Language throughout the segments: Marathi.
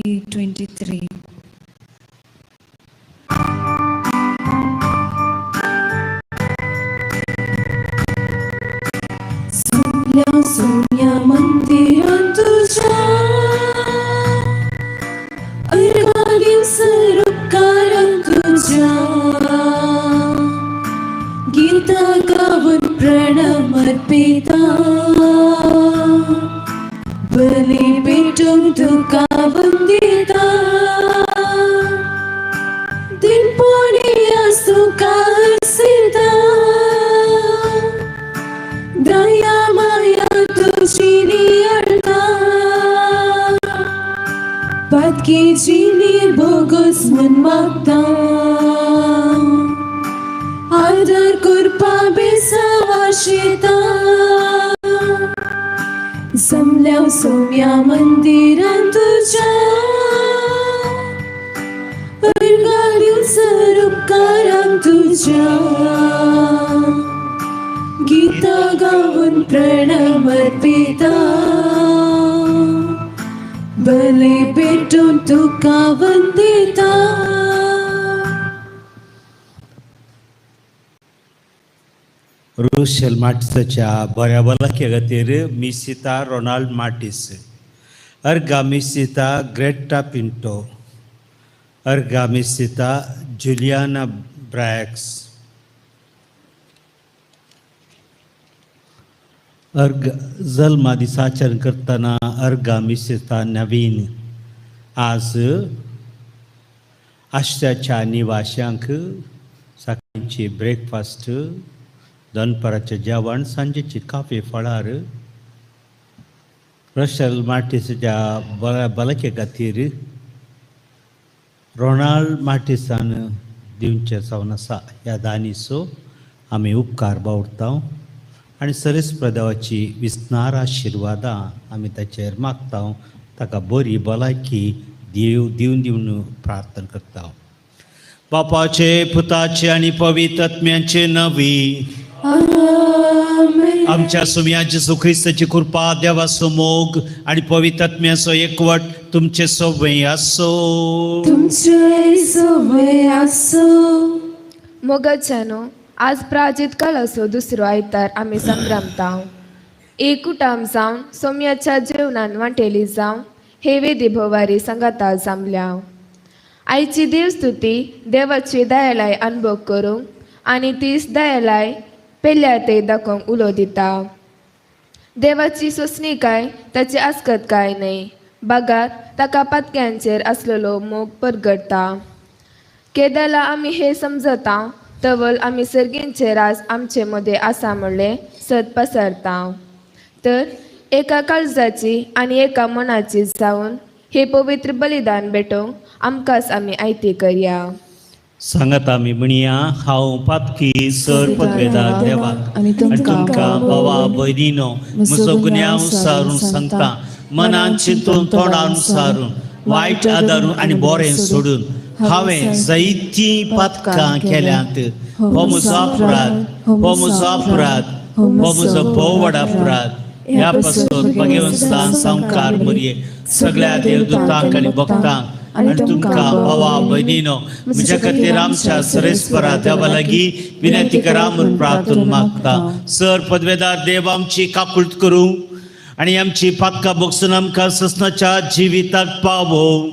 8:23. सोन्या मंदिरात तुझ्या अर्घातील सरुकारात तुझ्या गीता गावून प्रणव अर्पिता बली पेटून तुका वंदिता दिनपणी असू का हसिता दया माया तुझी नियळता पातकेची निर्भोगस मन मागता आदर कृपा बेसावाशिता जमल्या सोम्या मंदिरात तुझ्या अर्घातील सरुकारात तुझ्या गीता गावून प्रणव अर्पिता बली पेटून तुका वंदिता. रुशेल मार्टिसच्या बऱ्या भलाके खातीर मिसिता Ronald Martin's, अर्गा मिसिता Greta Pinto, अर्गा मिसिता Juliana ब्रॅक्स, अर्ग जल्मा दिसाचरण करतना अर्गा मिसिता नवीन आज आश्रयाच्या निवाशांक सकाळची ब्रेकफास्ट, दनपाराचें जेवण, सांजेची काफी फळार रशेल मार्टिसच्या भलाके खातीर रोनाल्ड मार्टिसान दिवचे जावन आसा ह्या दानीचो आमी उपकार बावरता आनी सरेस्पर देवाची विस्नार आशिर्वादां आमी ताचेर मागता. ताका बरी भलायकी दिवन दिवन प्रार्थना करता. बापाचे, पुताचे आनी पवित्र आत्म्याचे नवी आमच्या सुम्या जेसू ख्रिस्ताची कृपा, देवाचो मोग आणि पवित्र आत्म्याचो एकवट तुमचे सोबत आसो. मोगाच्यानो आज प्राजित कालाचो दुसरो आयतार आमी संभ्रमता. एक कुटाम जावन सोम्याच्या जेवणान वांटेली जावन हे वेदी भोवारी संगाता जमल्या. आयची देवस्तुती देवाची दयालाय अनुभव करूंक आनी तीच दयालाय पेल्या ते दाखोवंक उलो दिता. देवाची सोसणीकाय ताची आसकत काय न्हय, बागात ताका पातक्यांचेर आसलेलो मोग परगडटा. केदाला आमी हे समजता तवल आमी सर्गींचे राज आमचे मदें आसा म्हणलें सत पसरता. तर एका काळजाची आनी एका मनाची जावन हे पवित्र बलिदान भेटोवंक आमकांच आमी आयती करया. सांगात आमी म्हणया, हांव पातकी सर पदवेदार देवाक आनी तुमकां भावा भयणीनो म्हजो गुन्यांव सारून सांगता. मनान चिंतून तोंडान सारून वायट आदारून आनी बरें सोडून हांवें जायतीं पातकां केल्यांत. हो म्हजो अपराध, हो म्हजो अपराध, हो म्हजो भोव व्हड अपराध. ह्या पासून भगवंतान संवकार मरये सगळ्या देवदूतांक आनी भक्तांक आनी तुमकां भावा भयणीनो म्हज्या खातीर आमच्या सरेस्परा देवा लागीं विनंती करा म्हूण प्रार्थना मागता. सर पदवेदार देव आमची काकुळट करूं आनी आमची पातकां भोगसून आमकां ससनाच्या जिविताक पावो.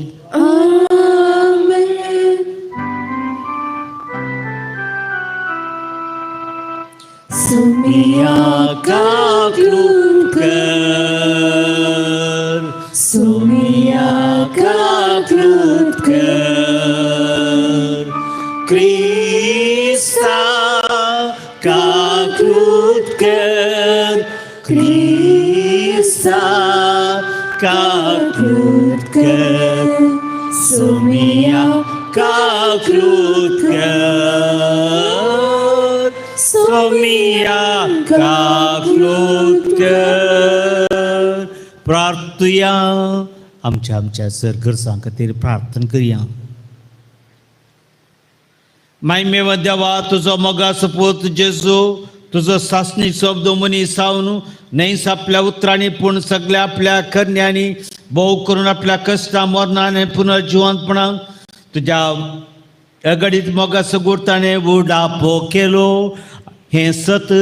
सोम्या काकुळट कर, सोम्या काकुळट कर, क्रिस्ता काकुळट कर, क्रिस्ता काकुळट कर, सोम्या काकुळट कर, सोम्या काकुळट कर. प्रार्थुया. आमच्या सरगरसां खातीर प्रार्थना करया. महिमेव देवा तुजो मोगाचो पूत जेजू तुझं सासणी शब्द मनी सावनू नाहीस आपल्या उतराने पूर्ण सगळ्या आपल्या करण्याने भाऊ करून आपल्या कष्टा मरणाने पुनर्जीवनपणा तुझ्या अगडीत मोगास गुरताने बुडापो केलो हे सत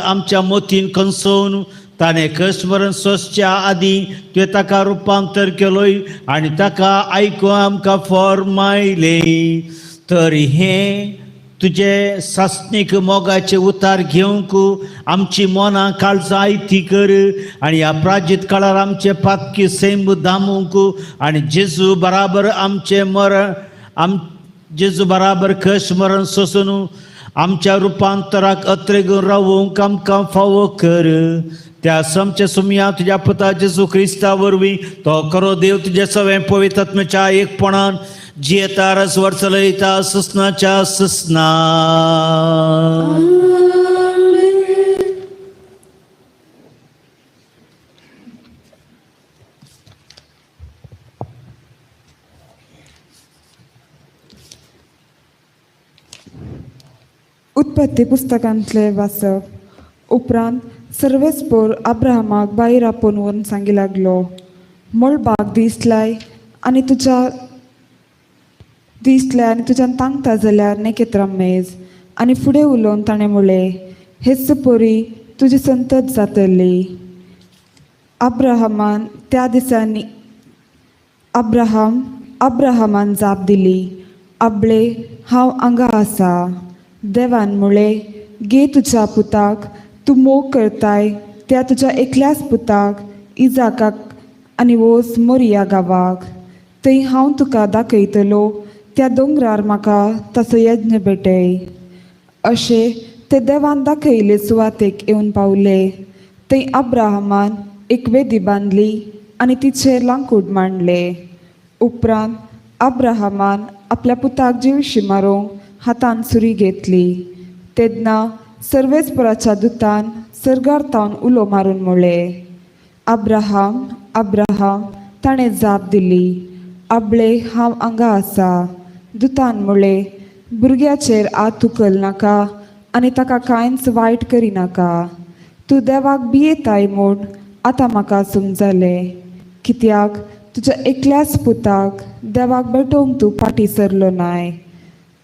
आमच्या मोतीन कंसवून ताने कस्मरण स्वच्या आधी ते ताका रुपांतर केलोय आणि ताका ऐकू आमकां फॉर्मायले तर हे तुझे सासणीक मोगाचे उतार घेवंक आमची मनां काळजाय ती कर आणि ह्या प्राजीत काळार आमचे पातकी सैम दामूंक आणि जेजू बराबर आमचे जेजू बराबर कश मरण सोसून आमच्या रुपांतराक अत्रेगून रावूंक आमकां फावो कर त्या समच्या सुमया तुझ्या पुता जेजू क्रिस्ता वरवीं तो करो देव तुझे सगळे पवित्र आत्म्याच्या एकपणान जियेता रस वर्सलयता सुसनाच्या सुसना उत्पत्ती पुस्तकांतले वाचप उपरांत सर्वेस्पोर अब्राहमाक भायर आपोवन सांगी लागलो मोळ बाग दिसलाय आनी तुज्यान तांगता जाल्यार नेकेत रमेज आनी फुडें उलोवन ताणें म्हणलें हेच पोरी तुजी संतत जातली अब्राहमान त्या दिसांनी अब्राहमान जाप दिली आबळे हांव हांगा आसा देवान म्हणलें गे तुज्या पुताक तूं मोग करताय त्या तुज्या एकल्याच पुताक इजाकाक आनी वोस मोरिया गांवाक थंय हांव तुका दाखयतलो त्या दोंगरार म्हाका ताचो यज्ञ भेटय अशें ते देवान दाखयले सुवातेक येवन पावले थंय अब्राहमान एक वेदी बांदली आनी तिचेर लांकूड मांडले उपरांत अब्राहमान आपल्या पुताक जिवशी मारूंक हातान सुरी घेतली तेन्ना सर्वेस्पराच्या दुतान सर्गार तावन उलो मारून म्हणलें अब्राहम अब्राहम ताणें जाप दिली आबळे हांव हांगा आसा दुतान म्हणलें भुरग्याचेर हात थुकल नाका आनी ताका कांयच वायट करिनाका तूं देवाक भियेताय म्हूण आतां म्हाका समजलें कित्याक तुज्या एकल्याच पुताक देवाक भेटोवंक तूं फाटीं सरलो नाय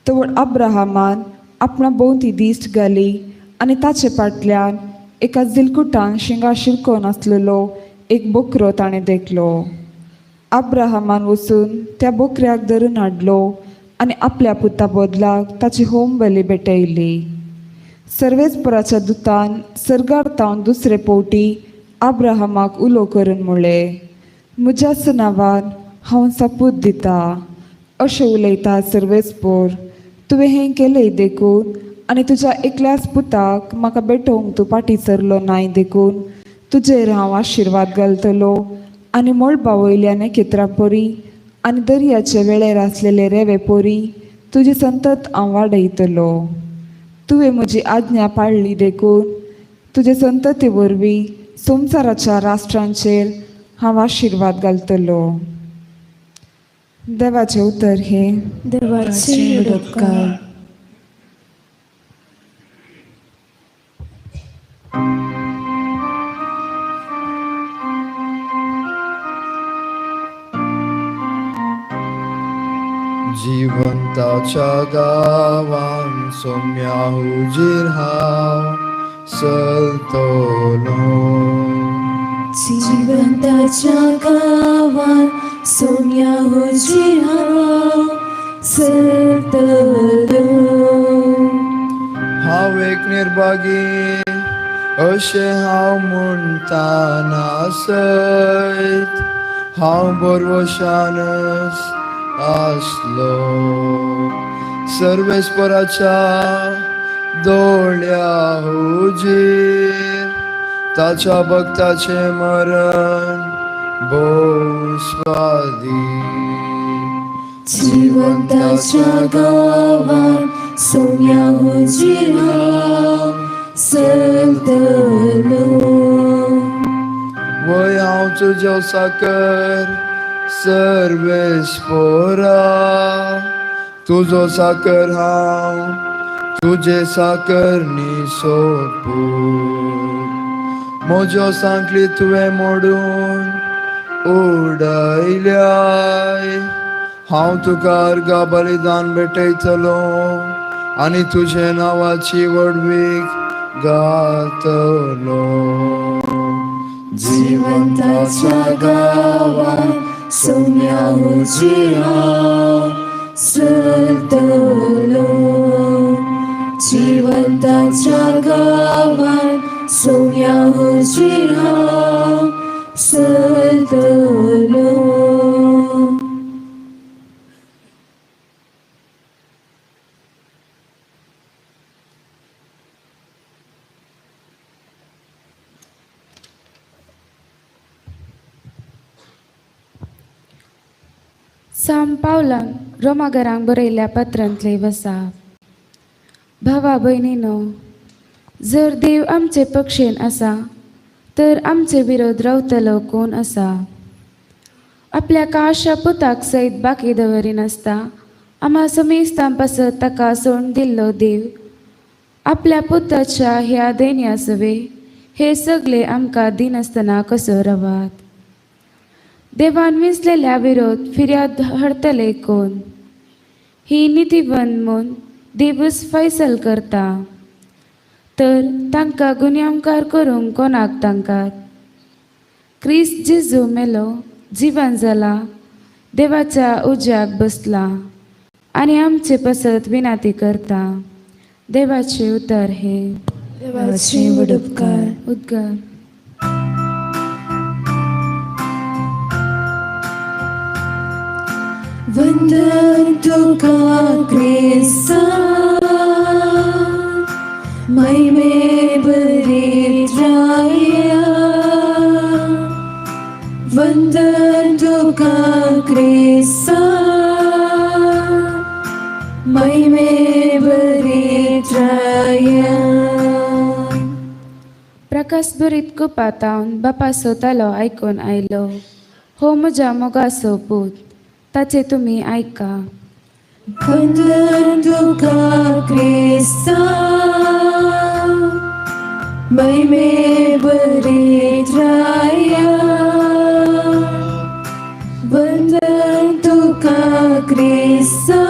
तवड अब्राहमान आपणा भोंवती दिश्ट घाली आनी ताचे फाटल्यान एका जिलकुटान शिंगा शिरकोन आसलेलो एक बोकरो ताणें देखलो अब्राहमान वचून त्या बोकऱ्याक धरून हाडलो आनी आपल्या पुता बदलाक ताची होम बली भेटयली सर्वेस्पराच्या दुतान सर्गार तावन दुसरे पोवटी अब्राहमाक उलो करून म्हणलें म्हज्याच नांवान हांव सपूत दिता अशें उलयता सर्वेस्पोर तुवें हें केलें देखून आनी तुज्या एकल्याच पुताक म्हाका भेटोवंक तूं फाटीं सरलो नाय देखून तुजेर हांव आशिर्वाद घालतलो आनी मळबा वयल्या नेकेत्रां पोरी आनी दर्याचे वेळेर आसलेले रेवे पोरी तुजी संतत हांव वाडयतलो तुवें म्हजी आज्ञा पाळ्ळी देखून तुजे संतते वरवीं संवसाराच्या राष्ट्रांचेर हांव आशिर्वाद घालतलो देवाचें उतर हे देवाचे उपकार जिवंताच्या गावान सोम्या हुजीर हांव चलतलो जिवंताच्या गावान सोम्या हुजीर हांव चलतलो हांव एक निर्भागी अशें हांव म्हणटाना सयत हांव बरवशानच आसलो सर्वेस्पराच्या दोळ्या हुजीर ताच्या भक्ताचे मरण भोव स्वादी जिवंताच्या गावान सोम्या हुजीर हांव चलतलो वय हांव तुज्यो साकर सर्वेस्पोरा तुजो साकर हांव तुझे साकरनी सोपूर म्हज्यो सांकली तुवें मोडून उडयल्याय हांव तुका अर्गा बलिदान भेटयतलो आनी तुजे नांवाची वडवीक गातलो जिवंताच्या गावात सोम्या उजिरा सरतलो जिवंताच्या गावात सोम्या उजिरा सरतलो साम पावलान रोमागरांक बरयल्ल्या पत्रांतले वसा भावा भयणीनो, जर देव आमचे पक्षेन आसा तर आमचे विरोध रावतलो कोण आसा. आपल्या काशा पुताक सयत बाकी दवरिनासता आम्हा समेस्तां पासत ताका सोडून दिल्लो देव आपल्या पुताच्या ह्या दैन्या सवे हे सगळे आमकां दिनासतना कसो रवात. देवान विसलेल्या विरोध फिर्याद हाडतले कोण. ही नितीवन म्हूण देवूच फैसल करता तर तांकां गुन्यांवकार करूंक कोणाक तांकात. क्रिस्त जेजू मेलो जिवन जाला देवाच्या उज्याक बसला आनी आमचे पसत विनाती करता. देवाचे उतर हे देवाचे वडपकार उद्गार. वंदन तुका क्रिस्ता महिमे बरीत राया. वंदन तुका क्रिस्ता महिमे बरीत राया. प्रकाश बरीत कुपातावन बापा सोतालो आयकून आयलो. हो म्हज्या मोगाचो पूत ताचे तुमी ऐका. वंदन तुका क्रिस्ता महिमे बरीत राया. वंदन तुका क्रिस्ता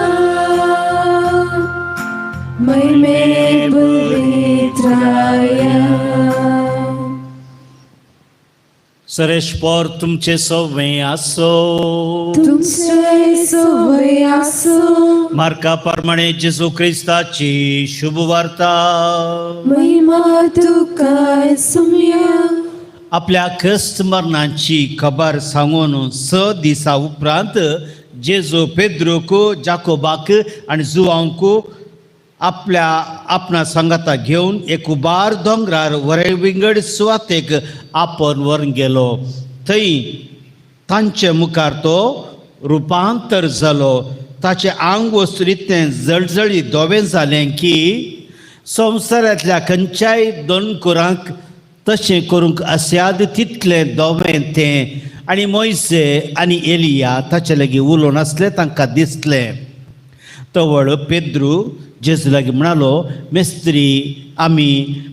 महिमे बरीत राया. सरेशपोर तुमचे सव्वे आसो. तुमचे सवय आसो. मार्का प्रमाणे जेजू क्रिस्ताची शुभ वार्ता. महिमा तुका सुम्या. आपल्या ख्रिस्त मरणाची खबर सांगून 6 दिसा उपरांत जेजू पेद्रूक जाकोबाक आनी जुआंक आपणा सांगाता घेवन एक उबार दोंगरार वरे विंगड सुवातेक आपण व्हरून गेलो. थंय तांचे मुखार तो रुपांतर जालो. ताचे आंग वस्तुरितें जळजळी धोवें जालें की संवसारांतल्या खंयच्याय दोन कुरांक तशें करूंक आसात तितलें धोवें तें. आनी मोइसे आनी एलिया ताचे लागीं उलोवन आसले तांकां दिसलें. तवळ पेद्रू जेजू लागीं म्हणालो, मेस्त्री आमी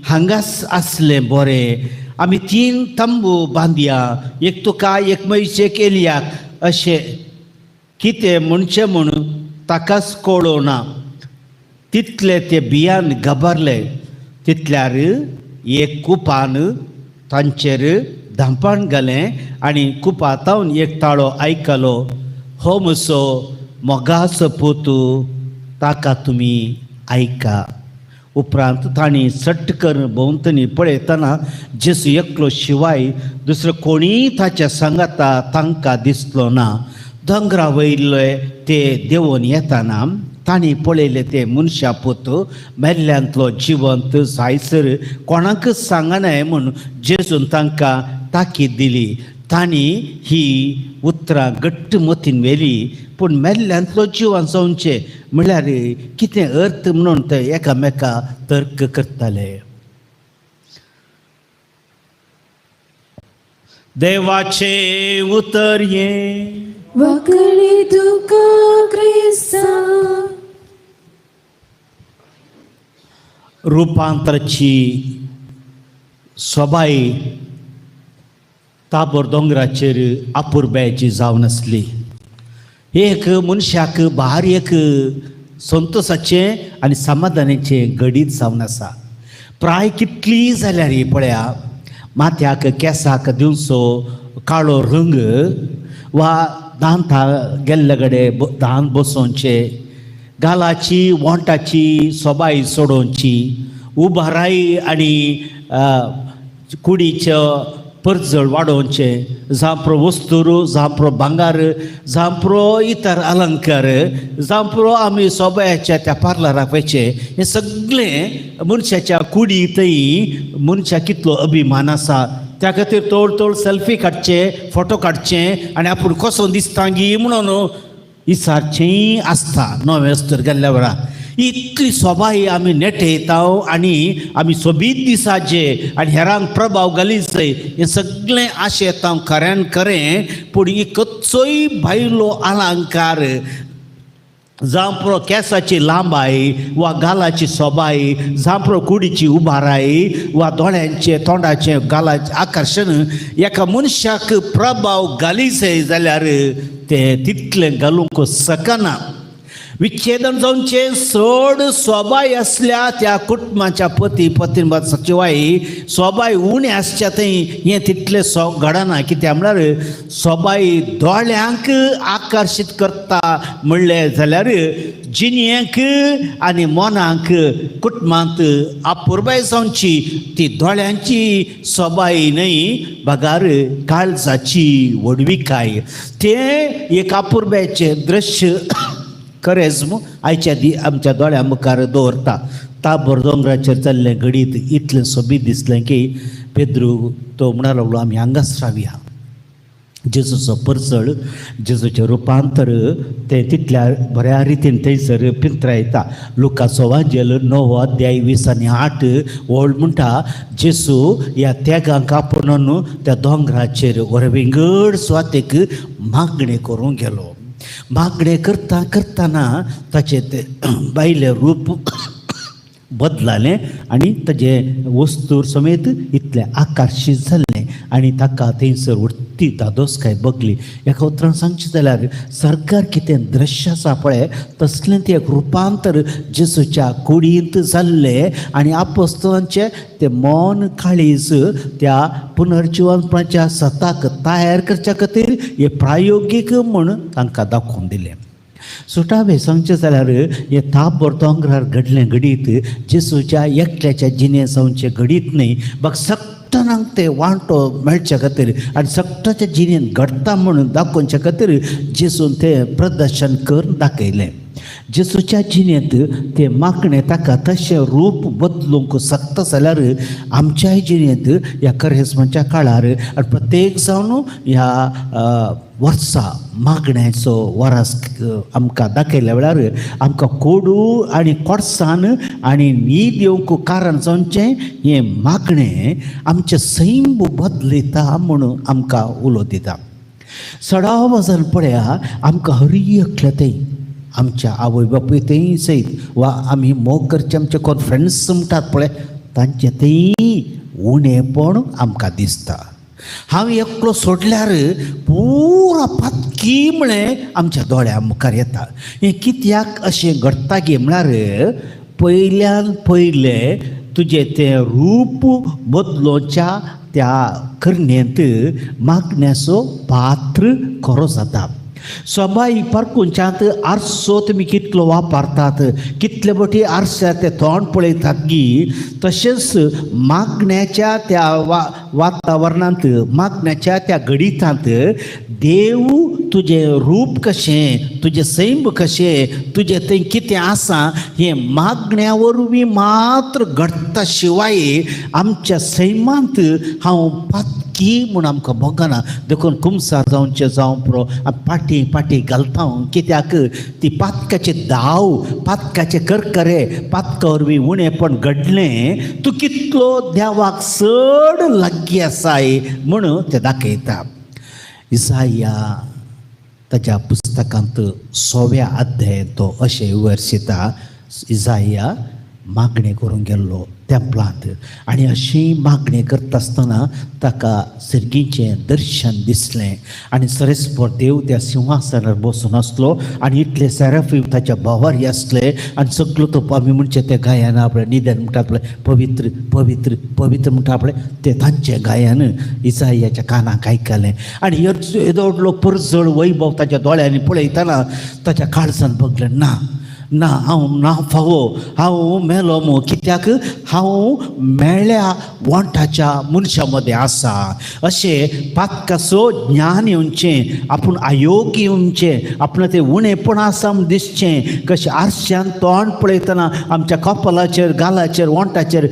हांगाच आसलें बरें. आमी 3 तंबू बांदया, एक तुका एक मोइशेक एलियाक अशें कितें म्हणचें म्हूण ताकाच कळोना. तितले ते भियान घाबरले. तितल्यार एक कुपान तांचेर धांपण घालें आनी कुपातावन एक ताळो आयकलो. हो म्हजो मोगाचो पुतू, ताका तुमी ऐका. उपरांत तांणी सट्टकर भोंवतणी पळयतना जेजू एकलो शिवाय दुसरो कोणीय ताच्या सांगाता तांकां दिसलो ना. दोंगरा वयले ते देंवून येताना तांणी पळयले ते मनशा पूत मेल्ल्यांतलो जिवंत जायसर कोणाकच सांगनाय म्हूण जेजून तांकां ताकीद दिली. तांणी ही उतरां घट्ट मतीन व्हेली. पूण मेल्ल्यांतलो जिवन जावचें म्हळ्यार कितें अर्थ म्हणून ते एकामेका तर्क करताले. देवाचे उतर ये. वकली तुका क्रिस्ता. रुपांतराची सोबाई ताबोर दोंगराचेर अपुरब्याची जावन आसली. एक मनशाक भार एक संतोषाचें आनी समाधानाचें घडीत जावन आसा. प्राय कितली जाल्यार ही पळया, माथ्याक केंसाक दिवचो काळो रंग वा दांता गेल्ले कडेन दान बसोवचे, गालाची वोंटाची सोबाई सोडोवची, उबाराई आनी कुडीचो परजळ वाडोवचे, जांप्रो वस्तूर, जांप्रो भांगार, जांप्रो इतर अलंकार, जांप्रो आमी सोबायाच्या त्या पार्लराक वयचे, हे सगळें मनशाच्या कुडींतय मनशाक कितलो अभिमान आसा. त्या खातीर तोड सेल्फी काडचे, फोटो काडचे आनी आपूण कसो दिसता गी म्हणून विचारचेंय आसता. नवे वस्तूर गेल्ल्या वेळार इतली सोबाई आमी नेटयता आनी आमी सोबीत दिसाचे आनी हेरांक प्रभाव घालीचय, हें सगळें आशेता खऱ्यान खरें. पूण ही कच्चोय भायलो अलंकार, जांप्रो केंसाची लांबाई वा गालाची सोबाई, जांप्रो कुडीची उबाराई वा दोळ्यांचे तोंडाचें गालाचें आकर्शण एका मनशाक प्रभाव घालीचय जाल्यार तें तितलें घालूंक शकना. विच्छेदन जावचे चड सोबाय आसल्या त्या कुटुंबाच्या पती पत्नी सचिवाई सोबाय उणी आसच्या थंय हें तितलें घडना. कित्याक म्हळ्यार सोबाय दोळ्यांक आकर्शीत करता म्हणलें जाल्यार जिणेक आनी मनाक कुटुंबांत अपुरबाय जावची ती दोळ्यांची सोबाय न्हय, भागार काळजाची वडविकाय. तें एक अपुरबायेचें दृश्य करेज्म आयच्या आमच्या दोळ्या मुखार दवरता. ताबोर दोंगराचेर चल्लें घडीत इतलें सोबीत दिसलें की पेद्रू तो म्हणूंक लागलो आमी हांगाच रावया. जेजूचो परजळ, जेजूचें रुपांतर तें तितल्या बऱ्या रितीन थंयसर पिंत्रायता. लुकाचो वांजेल 9 अध्याय 20 आनी 8 व्हड म्हणटा जेजू ह्या तेगांक आपुणून त्या दोंगराचेर वरविंगड सुवातेक मागणें करूंक गेलो. मागणें करता करतना ताचें तें भायलें रूप बदलालें आनी ताजे वस्तूर समेत इतलें आकर्शीत जाल्लें आनी ताका थंयसर उरती दादोसकाय बगली. एका उतरान सांगचें जाल्यार सरकार कितें दृश्य आसा पळय तसलें तें एक रुपांतर जेजूच्या कुडींत जाल्लें आनी आपोस्तलांचें तें मन काळीज त्या पुनर्जिवनपणाच्या सताक तयार करच्या खातीर हे प्रायोगीक म्हूण तांकां दाखोवन दिलें. सुटावे सांगचें जाल्यार हे ताबोर दोंगरार घडलें घडीत जेजूच्या एकट्याच्या जिणे जावचें घडीत न्हय, बाग सगळ्यांक ते वांटो मेळच्या खातीर आनी सगळ्याच्या जिणेंत घडटा म्हणून दाखोवच्या खातीर जेजून तें प्रदर्शन करून दाखयलें. जेजूच्या जिणेंत तें मागणें ताका तशें रूप बदलूंक शकता जाल्यार आमच्याय जिणेंत ह्या करेस्माच्या काळार आनी प्रत्येक जावन ह्या वर्सा मागण्याचो वरस आमकां दाखयल्या वेळार आमकां कोडू आनी कोडसाण आनी न्हीद येवंक कारण जावचें हें मागणें आमचें सैम बदलयता म्हणून आमकां उलो दिता. सडाव वजन पळया आमकां हरी एकलें आमच्या आवय बापूय तेय सयत वा आमी मोग करचे आमचे कोण फ्रेंड्स म्हणटात पळय तांचे तेय उणेपण आमकां दिसता. हांव एकलो सोडल्यार पुरो पातकी म्हळें आमच्या दोळ्या मुखार येता. हें कित्याक अशें घडटा गे म्हळ्यार पयल्यान पयलें तुजें तें रूप बदलोवच्या त्या करणेंत मागण्याचो पात्र खरो जाता. सोबाई पारकुंच्यात आरसो तुमी कितलो वापरतात, कितले बटी आरश्यार तें तोंड पळयतात गी, तशेंच मागण्याच्या त्या वातावरणांत मागण्याच्या त्या घडितांत देव तुजें रूप कशें, तुजें सैम कशें, तुजें थंय कितें आसा हें मागण्या वरवीं मात्र घडटा शिवाय आमच्या सैमांत हांव पातकी म्हूण आमकां भोगना. देखून कुमसार जावचें जावं पुरो पाटी पाटी घालता कित्याक ती पातकाचे दाव, पातकाचे करकरे, पातका वरवीं उणेपण घडलें तूं कितलो देवाक चड लागीं आसाय म्हणून तें दाखयता. इसाया ताच्या पुस्तकांत 6व्या अध्यायात तो अशें वर्सिता. इसाया मागणी करूंक गेल्लो तेंपलांत आनी अशी मागणी करता आसतना ताका सर्गीचें दर्शन दिसलें आनी सरेस्पर देव त्या सिंहासनार बसून आसलो आनी इतले सॅराफीम ताच्या भोंवारी आसले आनी सगळो तो आमी म्हणचे ते गायन आपले निदान म्हणटा पळय पवित्र पवित्र पवित्र म्हणटा पळय ते तांचें गायन इसायाच्या कानाक आयकलें आनी येदो व्हडलो परजळ वैभव ताच्या दोळ्यांनी पळयतना ताच्या काळजान बगलें ना ना हांव ना फावो हांव मेलो मो कित्याक हांव मेळ्ळ्या वोंटाच्या मनशा मदें आसा अशें पातकासो ज्ञान येवचें आपूण अयोग्य येवचें आपणें तें उणेपण आसा म्हूण दिसचें कशें आरश्यान तोंड पळयतना आमच्या कपालाचेर गालाचेर वोंटाचेर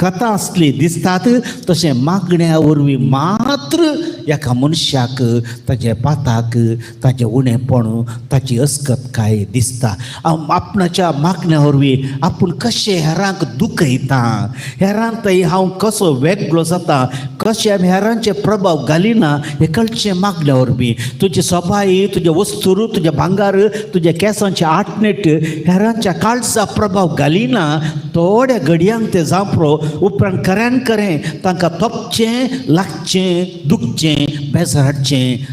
कथा आसली दिसतात तशें मागण्या वरवीं मात्र एका मनशाक ताचे पाताक ताचें उणेपण ताची अस्कतकाय दिसता आपणाच्या मागण्या वरवीं आपूण कशें हेरांक दुखयता हेरांतय हांव कसो वेगळो जाता कशें आमी हेरांचे प्रभाव घालिना हे कळचें मागण्या वरवीं तुजी सोबाई तुजे वस्तूर तुजे भांगार तुजे केंसांचे आटनेट हेरांच्या काळजा प्रभाव घालिना थोड्या घडयांक ते जांपरो उपरांत खऱ्यान खरें तांकां तोपचें लागचें दुखचें बेजारचें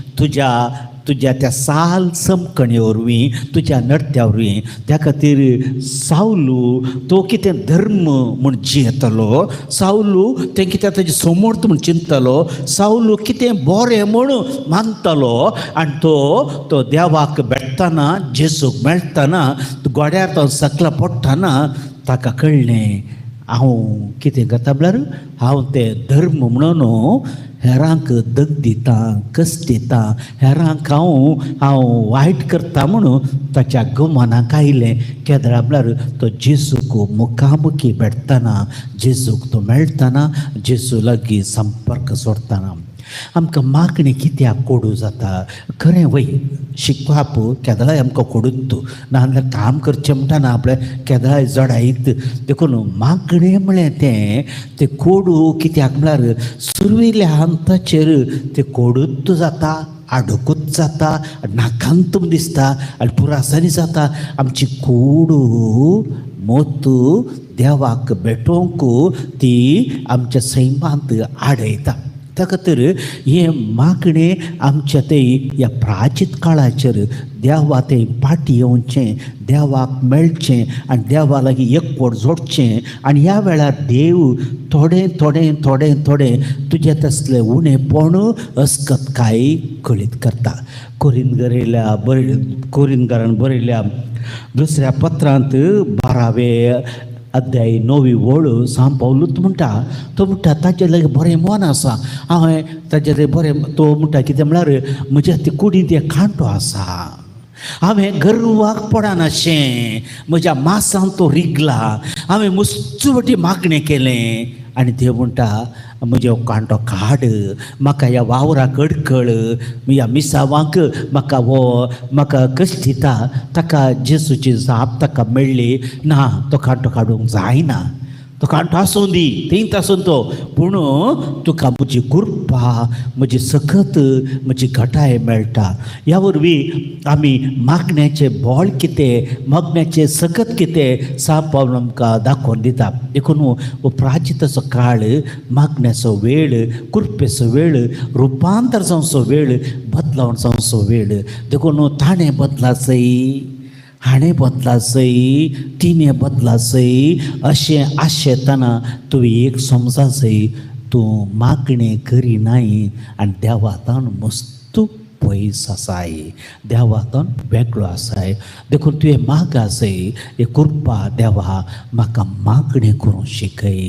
तुज्या त्या साल समकणे वरवीं तुज्या नडत्या वरवीं त्या खातीर सावलू तो कितें धर्म म्हूण जियेतलो सावलू तें कितें ताजे समर्थ म्हूण चिंतलो सावलू कितें बरें म्हूण मानतलो आनी तो देवाक भेटतना जेजूक मेळटना गोड्यार तो सकला पडटना ताका कळ्ळें हांव कितें करता म्हळ्यार हांव तें धर्म म्हणून हेरांक दग दिता कस दिता हेरांक हांव वायट करता म्हणून ताच्या गुमानाक आयलें केदळा म्हळ्यार तो जेजूक मुखामुखी भेटतना जेजूक तो मेळटना जेजू लागीं संपर्क सोडटना आमकां मागणी कित्याक कोडू जाता खरें वय शिकप केदळाय आमकां कोडूत नाजाल्यार काम करचें म्हणटाना आपल्या केदळाय जडायत देखून मागणें म्हळें तें कोडू कित्याक म्हळ्यार सुरविल्ल्या अंताचेर तें कोडूत जाता आडकूच जाता नाकांत दिसता आनी पुरासानी जाता आमची कोडू मोत देवाक भेटोवंक ती आमच्या सैमांत आडयता त्या खातीर हे मागणें आमच्या ते ह्या प्राचीत काळाचेर देवा ते पाटी येवचें देवाक मेळचें आनी देवा लागीं एकवट जोडचें आनी ह्या वेळार देव थोडें थोडें थोडें थोडें तुजें तसलें उणेपण अस्कतकाय कळीत करता कोरिंदकारान बरयल्या दुसऱ्या पत्रांत 12वें अध्याय 9वी वळ सांब पावलूच म्हणटा ताचे लागीं बरें मन आसा हांवें ताचे बरें तो म्हणटा कितें म्हळ्यार म्हज्या ती कुडींत एक कांटो आसा हांवें गर्वाक पडनाशें म्हज्या मांसान तो रिगला हांवें मुस्तुवटी मागणें केलें आनी देव म्हणटा म्हजो कांटो काड म्हाका ह्या वावराक अडकळ ह्या मिसावांक म्हाका कश दिता ताका जेजूची जाप ताका मेळ्ळी ना तो कांटो काडूंक जायना तो कांटो आसूं दी तेंत आसूं तो पूण तुका म्हजी कृपा म्हजी सखत म्हजी घटाय मेळटा ह्या वरवीं आमी मागण्याचें बळ कितें मागण्याचें सखत कितें सांब पावलो आमकां दाखोवन दिता देखून हो प्राचीताचो काळ मागण्याचो वेळ कृपेचो वेळ रुपांतर जावचो वेळ बदलावण जावचो वेळ देखून ताणें बदलाचंय हाणें बदलाचंय तिणें बदलाचंय अशें आशेतना तुवें एक समजा जाय तूं मागणें करिनाय आनी देवातान मस्तू पयस आसाय देवातान वेगळो आसाय देखून तुवें मागा जाय हे कृपा देवा म्हाका मागणें करूंक शिकय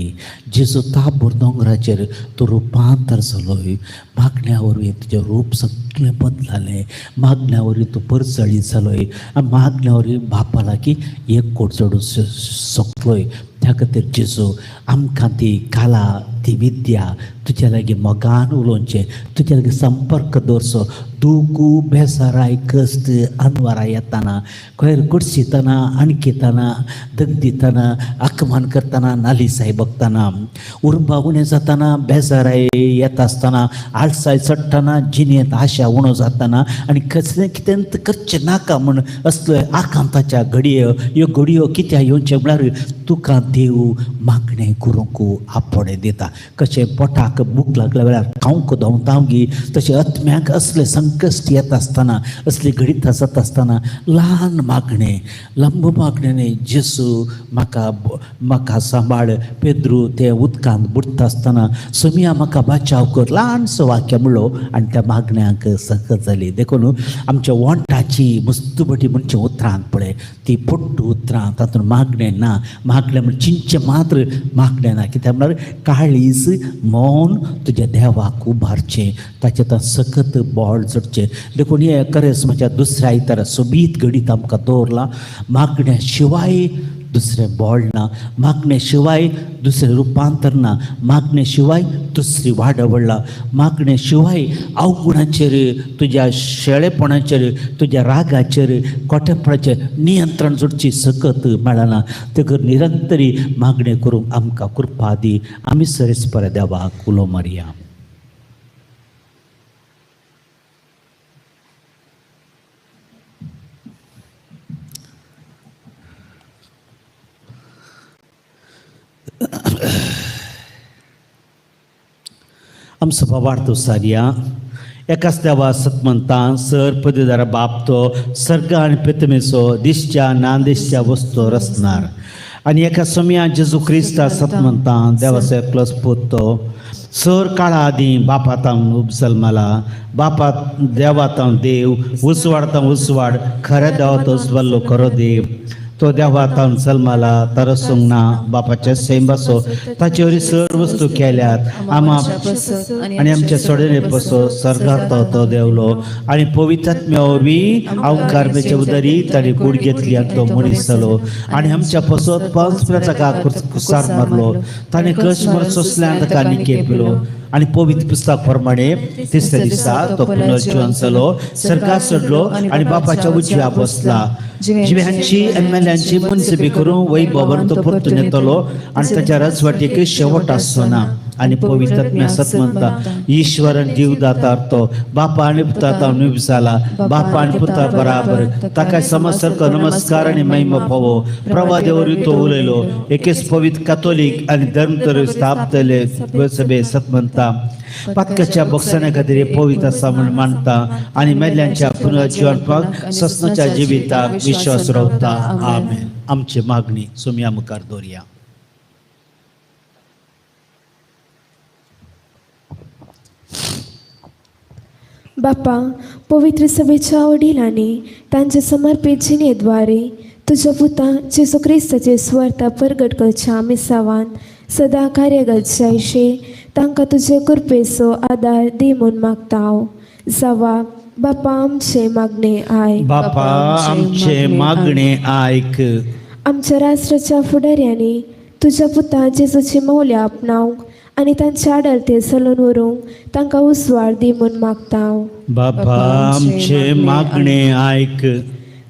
जेजू ताबोर दोंगराचेर तूं रुपांतर जालोय मागण्या वरवीं तुजें रूप सगळें बदलालें मागण्या वरवीं तूं परजळीत जालोय आनी मागण्या वरवीं बापा लागीं एक कोट जोडूंक सोंपलोय त्या खातीर जेजू आमकां ती काला ती विद्या तुज्या लागीं मोगान उलोवचें, तुज्या लागीं संपर्क दवरचो. दुखू बेसाराय कश्ट अनवरां येताना, खंय कुडसितना आणकितना, दग दितना, आकमान करतना, नालिसाय बगतना, उर्बा उणें जाताना, बेजाराय येता आसतना, आळसाय चडटाना, जिणेंत आशा उणो जाताना आनी कसलें कितें करचें नाका म्हूण असल्यो आकांताच्या घडयो, ह्यो घडयो कित्याक येवच्यो म्हळ्यार तुका देव मागणें करूंक आपणे दिता. कशें पोटाक भूक लागल्या वेळार खावंक धांवगी, तशें आत्म्याक असले संकश्ट येत आसतना, असली घडीत जाता आसतना ल्हान मागणें, लंब मागणें न्ही, जेसू म्हाका सांबाळ. पेद्रू ते उदकांत बुडटा आसतना सोमिया म्हाका बचाव कर, ल्हानसो वाक्य म्हणलो आनी त्या मागण्यांक सकत जाली. देखून आमच्या वोंटाची मस्त बटी म्हणचे उतरांत पळय, ती पोट्ट उतरां, तातूंत मागणें ना. मागणें म्हणजे चिंचे मात्र मागणें ना. कित्याक म्हळ्यार काळीज मौन तुज्या देवाक उबारचें, ताचे ता सकत बोळ जोडचें. देखून हे खरेंच म्हज्या दुसऱ्या आयतारा सोबीत घडीत आमकां दवरला. मागण्या शिवाय दुसरें बोळ ना, मागणे शिवाय दुसरें रुपांतर ना, मागणे शिवाय दुसरी वाडवडला, मागणे शिवाय अवगुणाचेर, तुज्या शेळेपणाचेर, तुज्या रागाचेर, कोटेपणाचेर नियंत्रण जोडची सकत मेळना. तेकर निरंतरी मागणे करूंक आमकां कृपा दी. आमी सरेस्पर देवाक उलो मारया. आमचो बाबार्थो सारया एकाच देवा सतमंता सर पदवीदारा बापतो सर्ग आनी प्रथमेचो दिसच्या नांदिसच्या वस्तू रचणार आनी एका सोम्या जेजू क्रिस्ता सतमंता देवाचो एकलोच पुतो सर काळा आदी बापातां उपजल्माला बापा देवातां देव उसवाडतां उसवाड खऱ्या देवातो उजवाल्लो खरो देव तो देवातां जल्माला तरसूंक ना बापाचे सैंबासो ताचे वरी सर वस्तू केल्यात आमा आनी आमच्या सोडेने पसो सर्गार तो देवलो आनी पवित्रात्म्या वरवीं अवकारमेचे उदरी ताणी कूड घेतली आनी तो मनीस जालो आनी आमच्या पसोत पंचप्रताका कुसार मारलो ताणें कश म्हूण सोंसल्यान ताका निके पिलो आनी पवित्र पुस्तक प्रमाणे तिसऱ्या दिसा तो पुनर्जीवन जालो सर्गार चडलो आनी बापाच्या उजव्या बसला जिव्यांची एमएलएंची मुन्सिपी करून वैभवन तो परतून येतलो आनी ताच्या राजवटीक शेवट आसचो ना आनी पवित्रात्म्या सतमंता ईश्वरन जीवदातार तो बापा आनी पुताता निवसाला बापा आनी पुता बराबर ताका समसर्क नमस्कार आनी महिमा फोवो प्रवादेवरी तो उलयलो एकेच पवित्र कॅथोलीक आनी धर्मतर स्थापतले सभे सतमंता पातकाच्या बक्षाण्या खातीर पवित्र आसा म्हूण मानता आनी मेल्यांच्या पुनर्जीवनपाक ससनाच्या जिविताक विश्वास रावता आमेन. आमची मागणी सोम्या मुखार दवरया. बापा पवित्र सभेच्या वडिलांनी तांच्या समर्पित जिणेद्वारे तुझ्या पुता जेसू क्रिस्ताचे स्वार्थ प्रगट करच्या मिसावान सदा कार्य घालचे तांकां तुजे कृपेचो आदार दी म्हूण मागता हांव. जावा बापा आमचे मागणे आयक. बापा आमचे मागणे आयक. आमच्या राष्ट्राच्या फुडाऱ्यांनी तुझ्या पुता जेजूची मौल्या आपणावंक आनी तांचे आडरते चलून व्हरूंक तांकां उसवाड दी म्हूण मागता हांव. बापा आमचे मागणे आयक.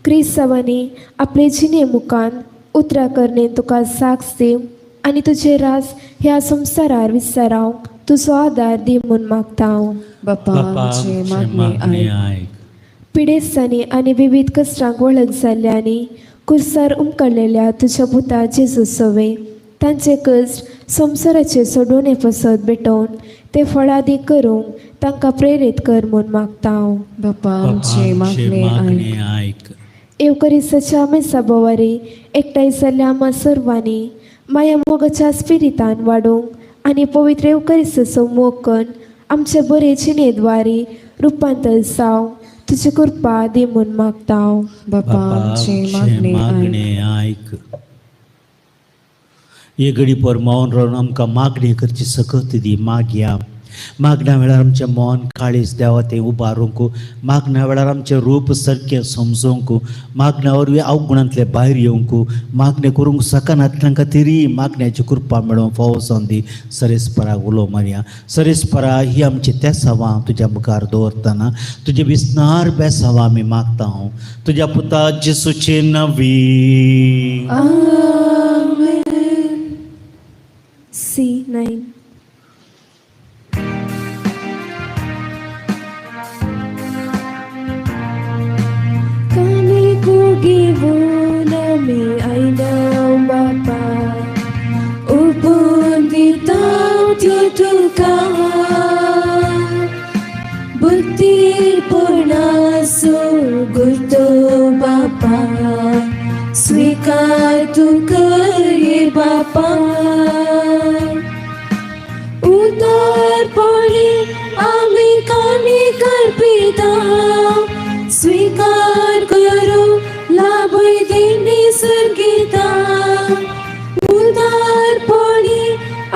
क्रिस्तांवांनी आपले जिणे मुखान उतरां करणे तुका साक्ष दिव आनी तुजे रास ह्या संवसारार विस्तारावंक तुजो आदार दी म्हूण मागता हांव. बापा आमचे मागणे आयक. पिडेस्तांनी आनी विविध कश्टांक वळख जाल्ल्यांनी कुर्सार उमकडलेल्या तुज्या पुता जेजू सवे तांचे कश्ट संवसाराचे सोडून पसत भेटोवन ते फळादी करूंक तांकां प्रेरीत कर म्हूण मागता हांव. बापा आमचे मागणे आयक. येवकरिस्ताच्या मेसा बोवारी एकठांय जाल्ल्या आम्हा सर्वांनी माया मोगाच्या स्पिरितान वाडूंक आनी पवित्र येवकरिस्ताचो मोग करून आमचे बरे जिणेद्वारे रुपांतर जावं तुजी कृपा दी म्हूण मागता हांव. बापा आमचे मागणे आयक. ये घडी पर मौन रावन आमकां मागणी करची सकत दी मागया. मागण्या वेळार आमचें मन काळीज देवा तें उबारूंक, मागण्या वेळार आमचें रूप सारकें समजूंक, मागण्या वरवीं अवगुणांतले भायर येवंक, मागणें करूंक सकानांतल्यान तरी मागण्याची कृपा मेळोवंक फावो संदी सरेस्पराक उलो मारया. सरेस्परा ही आमची तेसावां तुज्या मुखार दवरतना तुजे विस्नार बेसावां आमी मागता. तुज्या पुता जेसूचे नवी C9. Kami kugibo nami ay ng Bapa, upon ditang tutukan, buti purna suguto Bapa, स्वीकार तू कर ये बापा. उदार पडे आम्ही कानी कर पिता, स्वीकार करो लाभ देणे सर्गिता. उदार पडे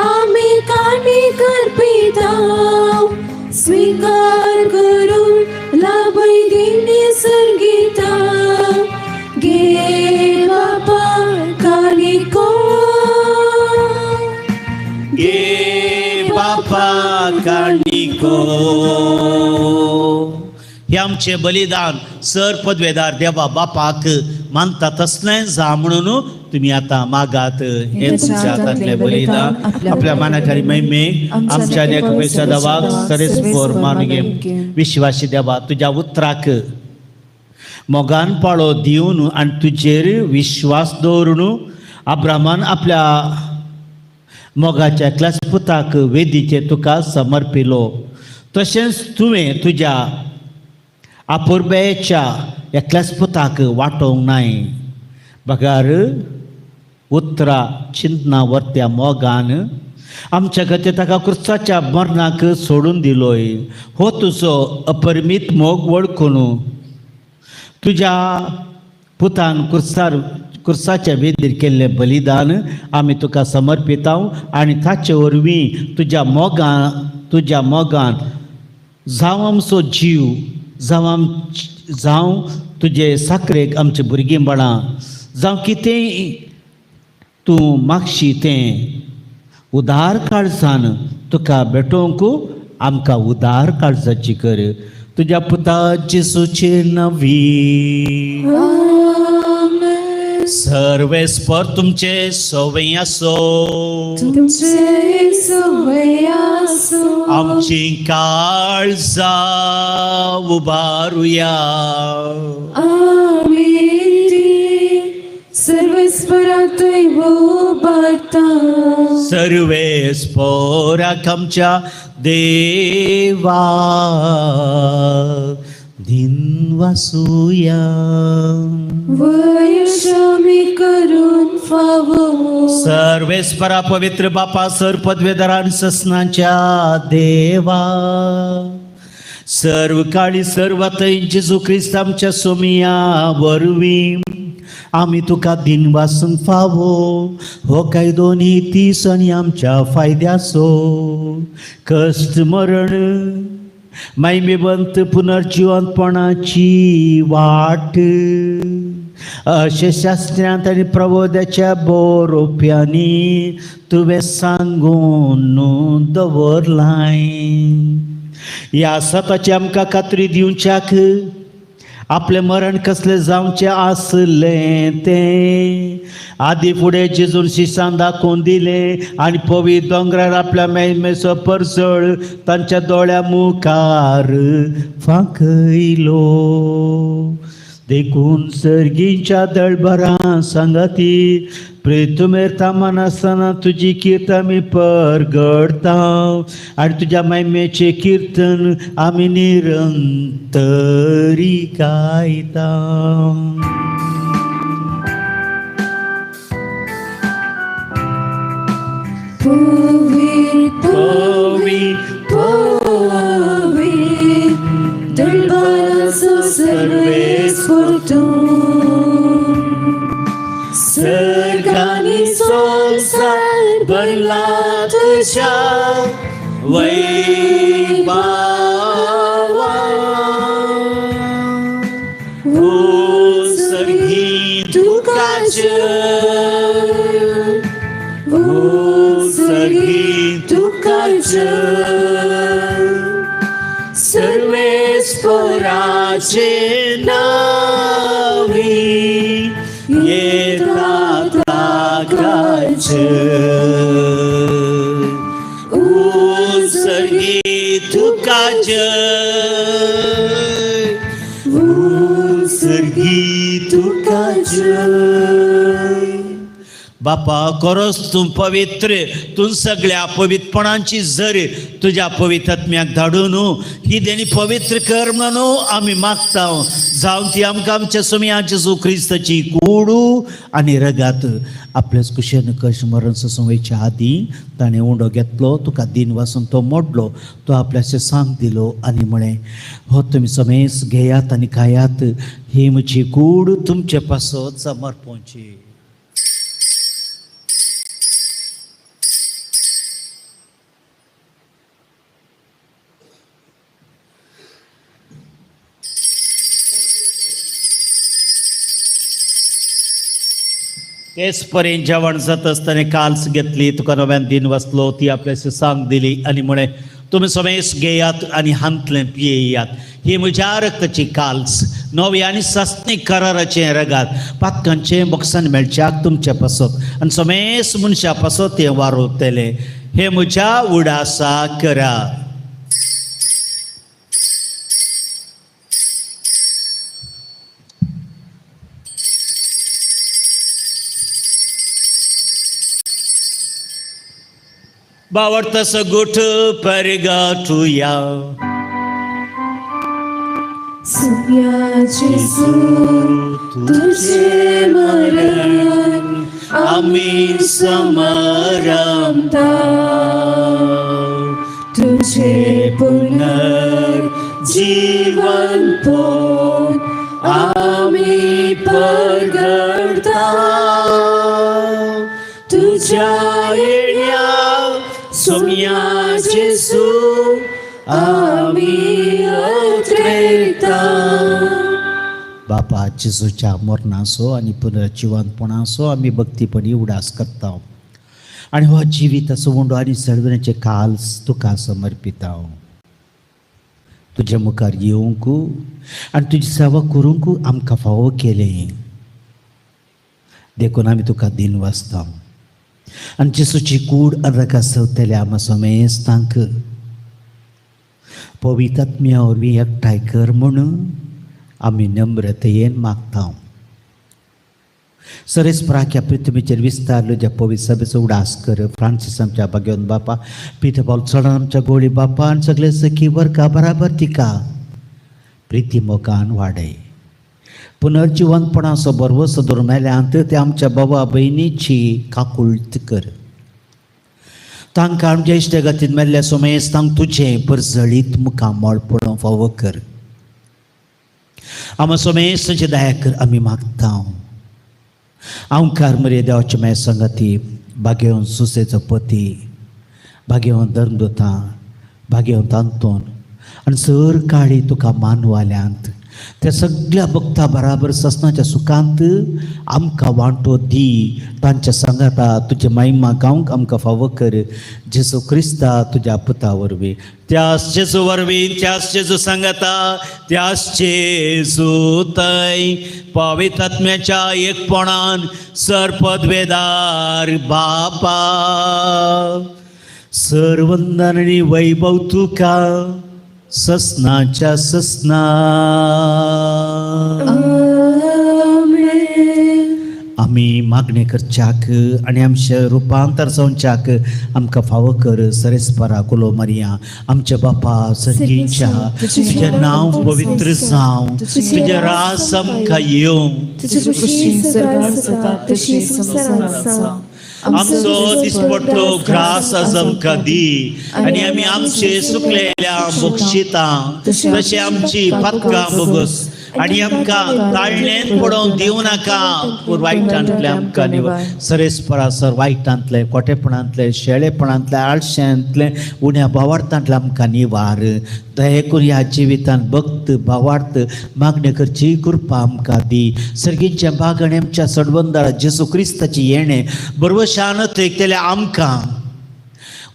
आम्ही कानी कर पिता, स्वीकार करो लाभ देणे सर्गिता. गे बापा कालिको, गे बापा काणिको. हे आमचे बलिदान सर पदवेदार देवा बापाक मानता तसलें जा म्हणून तुम्ही आता मागात. हे तुमच्या हातांतले बलिदान आपल्या मानाकारी महिमेक आमच्या लेखपेक्षा देवाक सरेस्पर मानून घे. विश्वासी देवा तुझ्या उतराक मोगान पाळो दिवन आनी तुजेर विश्वास दवरून अब्रामान आपल्या मोगाच्या एकल्याच पुताक वेदीचेर तुका समर्पिलो. तशेंच तुवें तुज्या आपुरबेच्या एकल्याच पुताक वाटोवंक नाय. बगार उतरा चिंतना वर्त्या मोगान आमच्या खातीर ताका क्रुसाच्या मरणाक सोडून दिलोय. हो तुजो अपरिमीत मोग वळखून तुज्या पुतान क्रुसाच्या वेदीर केल्लें बलिदान आमी तुका समर्पिता आनी ताचे वरवीं तुज्या मोगान जावं आमचो जीव जावं तुजे साकरेक आमचे भुरगींपणां जावं कितेंय तूं मागशी तें उदार काळजान तुका भेटोवंक आमकां उदार काळजाची कर. तुझ्या पुता जेसूचे नवी सर्वेस्पर तुमचे सवय असो, तुमचे सवय असो. आमची काळजा उबारूया. आम्ही सर्वेस्परात उबारता, सर्वेस्पराक आमच्या देवा दिन वासूया. वयश आमी करून फावो, सर्वेस्परा पवित्र बापा सर पदवेदारान ससनाच्या देवा, सर्व काळी सर्वतय जेजू ख्रिस्त आमच्या सोमिया वरवीं आमी तुका दिन वासूंक फावो. हो कायदो नितीस आनी आमच्या फायद्याचो. कश्ट मरण मायमेवंत पुनर्जिवंतपणाची वाट अशें शास्त्रांत आनी प्रबोधाच्या बरोवप्यांनी तुवें सांगून दवरलाय. ह्या सताची आमकां खात्री दिवच्याक आपले मरण कसले जावचे आसले ते आदी फुडें जेजून शिशान दाखोवन दिले आनी पवित्र दोंगरार आपल्या मेळमेचो परसळ तांच्या दोळ्या मुखार फांकयलो. देखून सर्गींच्या दळबरां सांगाती प्रेतुमेर तामान आसतना तुजी कीर्तन आमी परगडता आनी तुज्या महिमेचें कीर्तन आमी निरंतरी गायता. पवित्र दळबराचो सर्वेस्पर तूं, सर्गांनी संसार भरला तुज्या वैभवा सर्गी तुकाच सर्गी तुकाच सर्वेश्वराचे नावी येतात आकाश सर्गी तुकाच सर्गी तुकाच बापा खरोच तूं पवित्र तूं सगळ्या पवित्रपणांची झर तुझ्या पवित्रात्म्याक धाडून ही देणी पवित्र कर म्हणून आमी मागता जावं ती आमकां आमच्या सुमयाच्या जेजू क्रिस्ताची कूडू आनी रगात आपल्याच कुशेन कश मरण सवयच्या आदीं ताणें उंडो घेतलो तुका दिन वासून तो मोडलो तो आपल्याचे सांग दिलो आनी म्हळें हो तुमी समेस घेयात आनी खायात ही म्हजी कूड तुमचे पासत समर्पणची तेच पर्यंत जेवण जात असताना काल्स घेतली तुका नव्यान दिन वचलो ती आपल्याशी सांग दिली आनी म्हणे तुम्ही समेस घेयात आनी हांतले पियेयात ही म्हज्या रक्ताची काल्स नवे आनी सस्ती कराराचे रगात पातकांचे बॉक्सान मेळच्याक तुमचे पासत आनी समेस मनशा पासत हे वारोतले हे म्हज्या उडासा करा बावडतस गुठ परगाटूया तुझे मरण आम्ही समरमता तुझे पुनर्जीवन पोन आम्ही परगडता तुझ्या येण्या सोम्या जेजू आम्ही अत्रेता बापा जेजूच्या मरणाचो आनी पुनर्जीवनपणाचो आमी भक्तीपणी उडास करता आनी हो जिविताचो उंडो आनी सळवण्याचे काल्स तुका समर्पिता तुज्या मुखार येवंक आनी तुजी सेवा करूंक आमकां फावो केलें देखून आमी तुका दिन वाचता आनी जेजूची कूड रका सवतले आमा समेस तांक पवित्रात्म्या वरवीं एकठांय कर म्हणून आमी नम्रतेन मागता सरेस्पराच्या पृथ्वीचेर विस्तारलो ज्या पवित्र सभेचो उडास कर फ्रांसीस आमच्या भाग्यवन बापा पिठे पावल चढण आमच्या गोळी बापा आनी सगळे सखी वर्गा बराबर तिका प्रिती मोगान वाडय पुनर्जीवनपणाचो बरवो सदर मेल्यांत ते आमच्या बाबा भयणीची काकुळट कर तांकां आमच्या इश्टगतीन मेल्ल्या समेस तांक तुजें परजळीत मुखार मोळपणो फावो कर आम समेस तुजे दया कर आमी मागता हांवकार मरे देवाचे माय संगती भाग्यवन सुसेचो पती भाग्यवन धर्मदूता भाग्यवन तांतोन आनी सर काळी तुका मानवाल्यांत त्या सगळ्या भक्ता बराबर ससनाच्या सुखांत आमकां वांटो दी तांच्या सांगाता तुजे महिमा गावंक आमकां फावो कर जेजू क्रिस्ता तुज्या पुता वरवीं त्याच जेजू वरवीं त्याच जेजू सांगाता त्याच जेजू थंय पवित्र आत्म्याच्या एकपणान सरपदवेदार बापा सर्वंदन आनी वैभव तुका ससनाच्या ससना आमी मागणी करच्याक आनी आमचे रुपांतर जावच्याक आमकां फावो कर सरेस्परा कुलो मरिया आमचे बापा सर्गीच्या तुजें नांव पवित्र जावं तुजें रास आमकां येवं आमचो दिसपट्टो घास आज आमकां दी आनी आमी आमचे सुकलेल्या बक्षितां तशें आमची पातकां बोगस आणि आमकां ताळणेंत पडोवंक दिवं नाका पूण वायटांतले आमकां निवड सरेस परासर वायटांतले खोटेपणांतले शेळेपणांतले आळश्यांतले उण्या भावार्थांतले आमकां निवार दये करून ह्या जिवितांत भक्त भावार्थ मागणी करची कृपा आमकां दी सर्गींच्या बागणे आमच्या सडवंदारा जेसू क्रिस्ताची येणे बरोबर शान थंयतले आमकां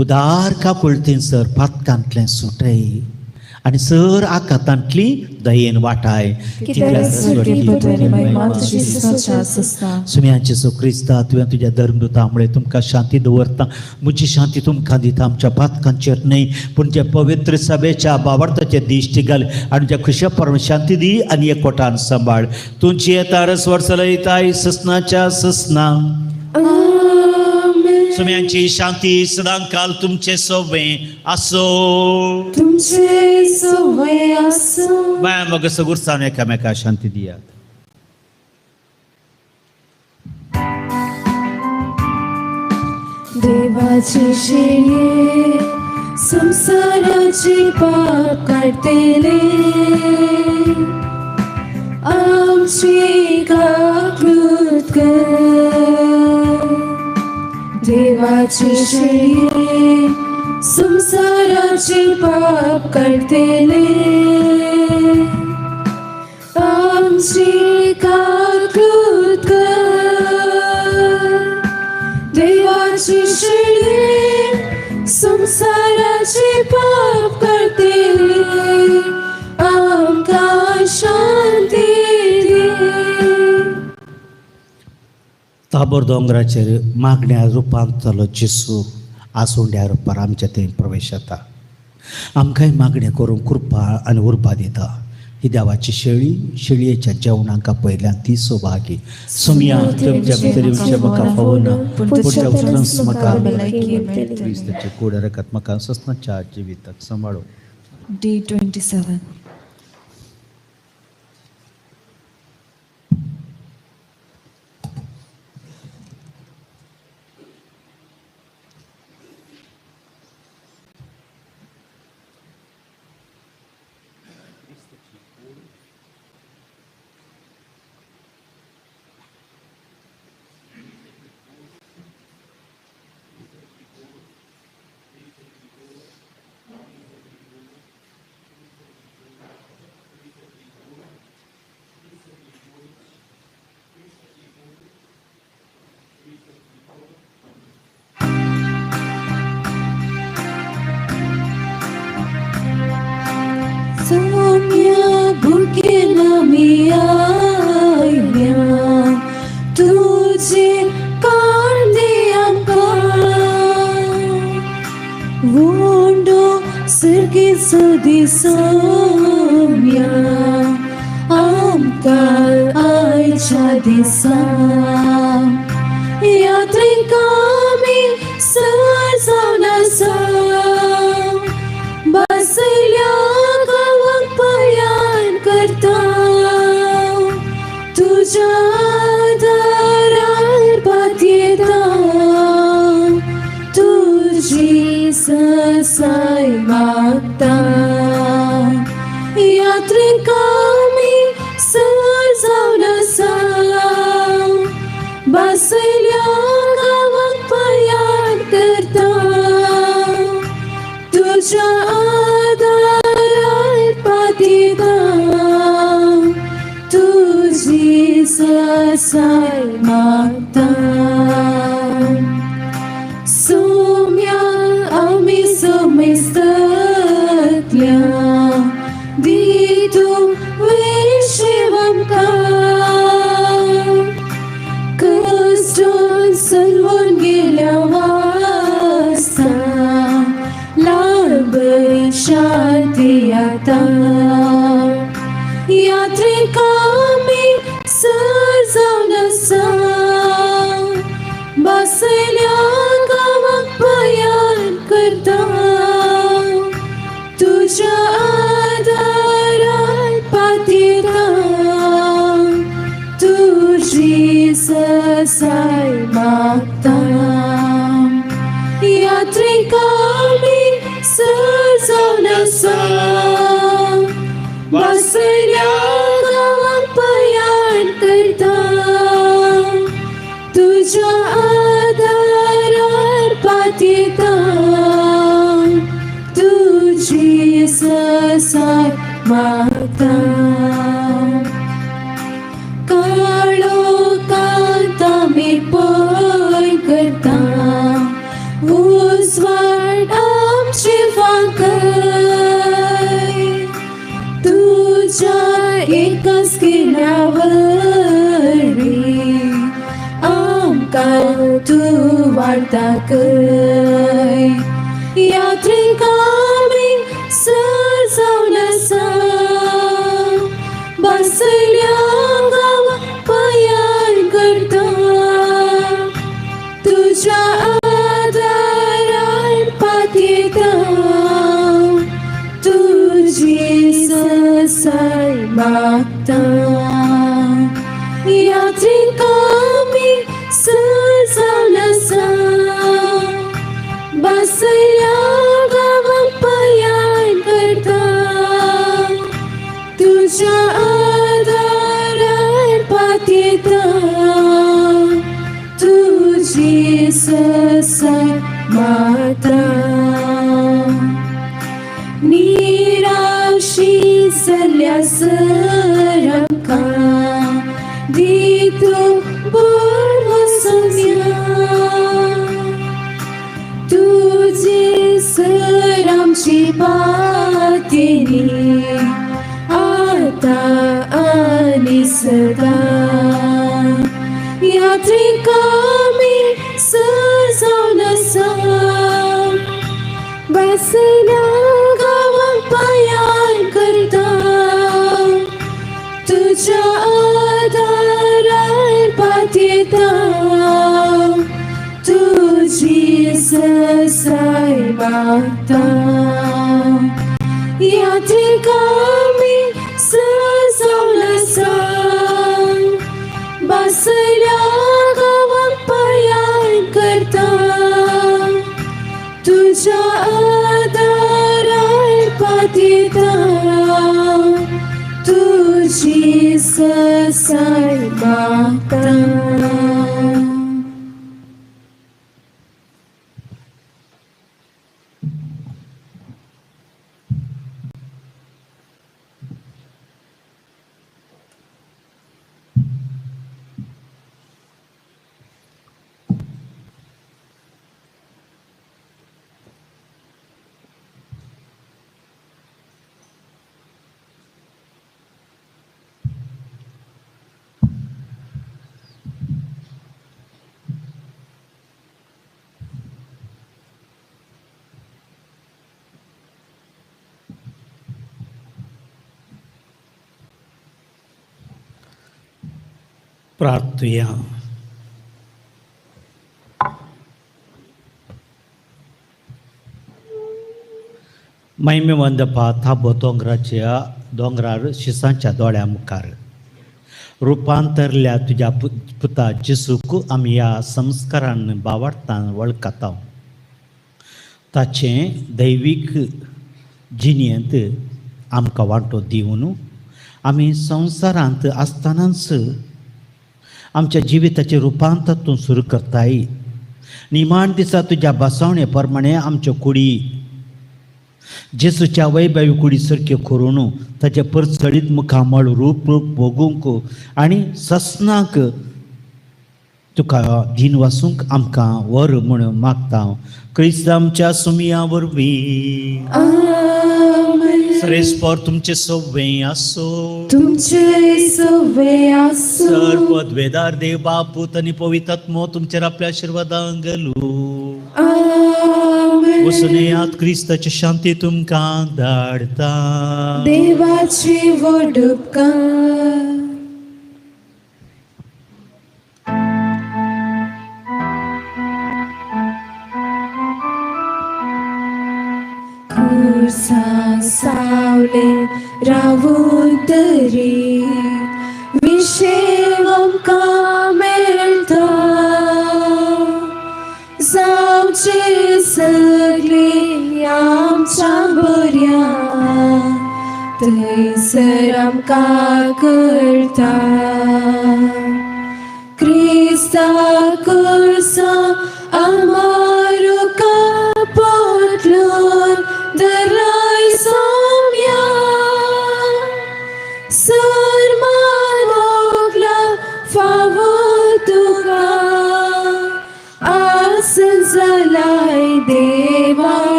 उदार काकुळतीन सर पातकांतलें सुटय आनी सर आकांतांतली दयेन वाटाय सुम्यांचे सो क्रिस्ता तुवें तुज्या धर्मदुतामुळे तुमकां शांती दवरता म्हजी शांती तुमकां दिता आमच्या पातकांचेर न्हय पूण जे पवित्र सभेच्या भावार्थाचे दिश्टी घाल आनी तुज्या खुशा परम शांती दी आनी एकवटान सांबाळ तुमची येता रस वर्सलयताय ससनाच्या ससना सुम्यांची शांती सदां काल तुमचे सोबे आसो तुमचे सोबे आसो बाय मग सगुरसावन एकामेका शांती दियात देवाची शेळये संसाराची पाप काढतेले आमची काकृत कर देवाची शेळये संसाराची पाप काढतेले आमची काकृत कर देवाची शेळये संसाराची पाप काढतेले आमकां शांती दे ताबोर दोंगराचेर मागण्या रुपांतलो जेसू आसोंड्या रुपार आमच्या थंय प्रवेश जाता आमकांय मागण्यो करूंक कृपा आनी उर्बा दिता ही देवाची शेळयेच्या जेवणाक पयल्यान ती सोभागी सुमया तुमच्या भितर म्हाका फावना पुढच्या वचनांत म्हाका क्रिस्ताचे कूड रगत म्हाका ससनाच्या जिविताक सांबाळो Day 27. Soumya bhukena miyaya tujhe karne amka vondo sirgi sudi soumya amka aicha disa yatrikami sazana sa बसल्या गावात पयान करता तुझ्या दारार पातयेता तुझी ससाय मागता यात्रेक आमी सजावन आसा बसल्या गावात पयान करता तुझ्या आदारार पातयेता तुझी ससाय मागता सोम्या आमी सोमेस्तल्या दी तूं वेशीव आमकां कश्टान सलवून गेल्या वास्ता लांब शांती आता यात्रेक आमी सजावन आसा बसल्या गावात पयान करता तुझ्या आदारार पातयेता तुझी ससाय मागता यात्रेक आमी सजावन आसा बसल्या तुझ्या आधारार पातिता तुझी ससाय मागता काळो कांता मी पळय करता उजवाड आमची वाकय तुझ्या एकाच किल्ल्यावर आमकां तू वार्ता कर यात्रेक आमी सजावन आसा बसयल्या गांवा पायार करता तुझ्या आदारार पातयेता तुझी ससाय मागता यात्रेक आमी सजावन आसा बसयल्या गांवा पायार करता तुझ्या आदारार पातयेता तुझी ससाय मागता निराशी जाल्ल्या सरांका दितो बरो सोम्या तुझे सर आमची बातेनी आता आनी सदा यात्रेक आमी सजावन आसा बसयल्या गांवा पायार करता तुझ्या आदारार पातयेता तुझी ससाय मागता यात्रेक आमी सजावन आसा बसयल्या गांवा पायार करता तुझ्या आदारार पातयेता तुझी ससाय मागता प्रार्थया महिमेवंद थाबो दोंगरार शिसांच्या दोळ्या मुखार रुपांतरल्या तुझ्या पुता जिसूक आमी ह्या संस्कारान बावार्थान वळखता ताचे दैवीक जिणेंत आमकां वांटो दिवन आमी संवसारांत आसतनाच आमच्या जिविताचें रुपांतर तूं सुरू करताय निमाण दिसा तुज्या बसवणे प्रमाणे आमच्यो कुडी जेसूच्या वैभवी कुडी सारक्यो करून ताचे परचडीत मुखामळ रूप भोगूंक आनी ससनाक तुका दिन वासूंक आमकां वर म्हणून मागता क्रिस्त आमच्या सुमया वरवीं श्रेस्पर तुमचे सव्वे आसो तुमचे सव्वे आसो सर्वद्वेदार देव बापूत आनी पवित्रात्मो तुमचेर आपल्या आशिर्वादां घालूं वसुनेयात क्रिस्ताची शांती तुमकां धाडता देवाची व्हड उपकार सावले रावून तरी विशेष आमकां मेळटा जावचे सगळे आमच्या बऱ्या थंयसर आमकां कळटा क्रिस्ताक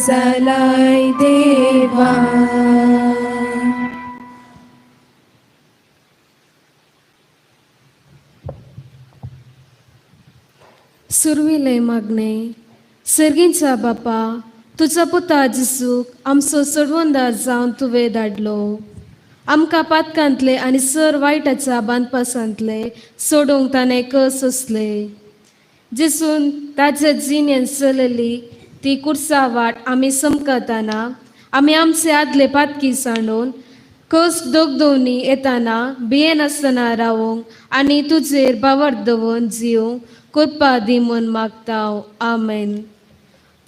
जालाय देवा. सुरविले मागणे. सर्गींचा बापा, तुझा पुता जिसूक आमचो सोडवंदार जावन तुवें धाडलो. आमकां पातकांतले आनी सर वायटाच्या बांदपासांतले सोडूंक ताणें कस सोंसले. जिसून ताचे जिणेन चलली ती कुर्सा वाट आमी समकताना आमी आमचे आदले पातकी सांडून कस दोगदोनी येताना भियेन आसतना रावूंक आनी तुजेर बावर दवरून जिवंक कृपा दी म्हूण मागता. आमेन.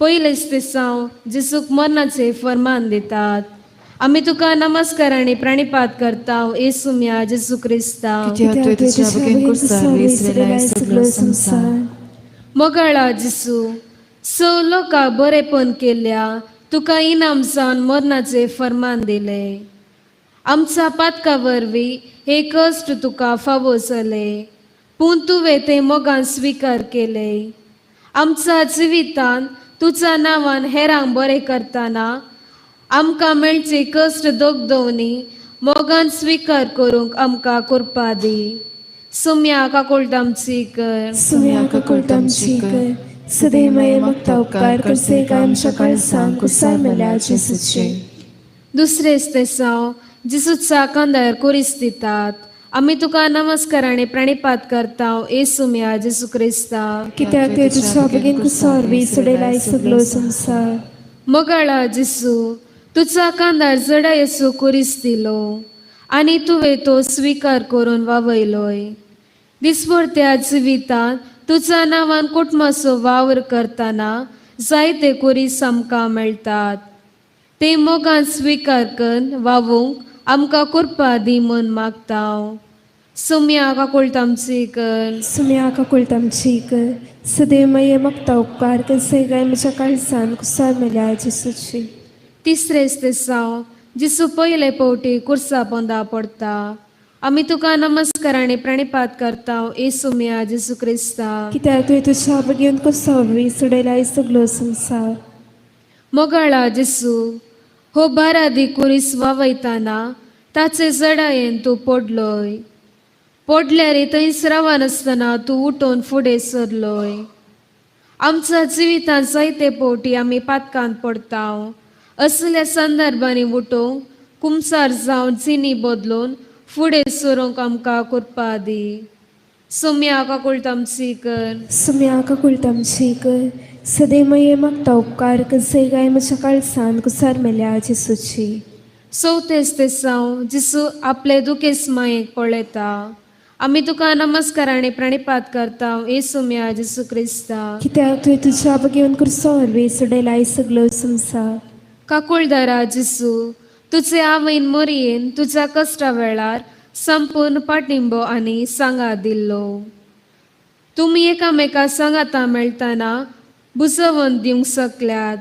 पयलेच दिसांव जिसूक मरणाचे फर्मान दितात. आमी तुका नमस्कार आनी प्राणिपात करता. येसू म्या जेसू क्रिस्ता. मोगाळा जिसू, लोकां बरेपण केल्या तुका इनाम जावन मरणाचे फर्मान दिले. आमच्या पातका वरवीं हे कश्ट तुका फावो जाले, पूण तुवें ते मोगान स्विकार केले. आमच्या जिवितान तुझ्या नांवान हेरांक बरें करतना आमकां मेळचे कश्ट दोगदोनी मोगान स्विकार करूंक आमकां कृपा दी. सुम्या काकुळटामची कर. सुम्या काकुळटामची कर. सदैव मागता उपकार करसे काय आमच्या काळजांत कुसार मेल्या जेसूचे. दुसरेच दिसांव जिसूचा कांदर कुरीस दितात. आमी तुका नमस्कार आनी प्राणिपात करता. येसू म्या जेसू क्रिस्ता. कित्याक ते तुझ्या बेगीन कुसार विसडयलाय सगळो संसार. मोगाळा जिसू, तुझा कांदर जडा येसू कुरीस दिलो आनी तुवें तो स्विकार करून वावयलोय. दिसभर जिवितांत तुझ्या नांवान कुटुंबाचो वावर करतना जायते कुरीस आमकां मेळटात. ते मोगान स्विकार करून वावूंक आमकां कृपा दी म्हूण मागता. सुम्या काकुळटामची कर. सुम्या काकुळटामची कर. सदैव मागता उपकार करसे काय म्हज्या काळजांत कुसार मेल्या जेसूचे. तिसरेच दिसांव जिसू पयले पावटी कुर्सा पोंदा पडटा. आमी तुका नमस्कार आनी प्राणिपात करता. येसू म्या जेसू क्रिस्ता. कित्याक तुवें तुज्या बेगीन कुसार विसडयलाय सगळो संसार. मोगाळा जिसू, हो बारादी कुरीस वावयताना ताचे जडायेन तूं पडलोय. पडल्यार थंयच रावनासतना तूं उठून फुडें सरलोय. आमच्या जिवितांत जायते पावटी आमी पातकांत पडटा. असल्या संदर्भांनी उठूंक कुमसार जावन जिणी बदलून फुडें सरूंक आमकां कृपा दी. सुम्या काकुळटामची कर. सुम्या काकुळटामची कर. सदैव मागता उपकार करसे काय म्हज्या काळजांत कुसार मेल्या जेसूची. चवथेच दिसांव जिसू आपले दुखेस मायेक पळयता. आमी तुका नमस्कार आनी प्राणिपात करता. येसू म्या जेसू क्रिस्ता. कित्याक तुवें तुज्या बेगीन कुसार विसडयलाय सगळो संसार. काकुळदारा जिसू, तुझे आवयन मरयेन तुझ्या कश्टा वेळार संपूर्ण पाठिंबो आनी सांगात दिल्लो. तुमी एकामेका सांगाता मेळटाना बुजवण दिवंक शकल्यात.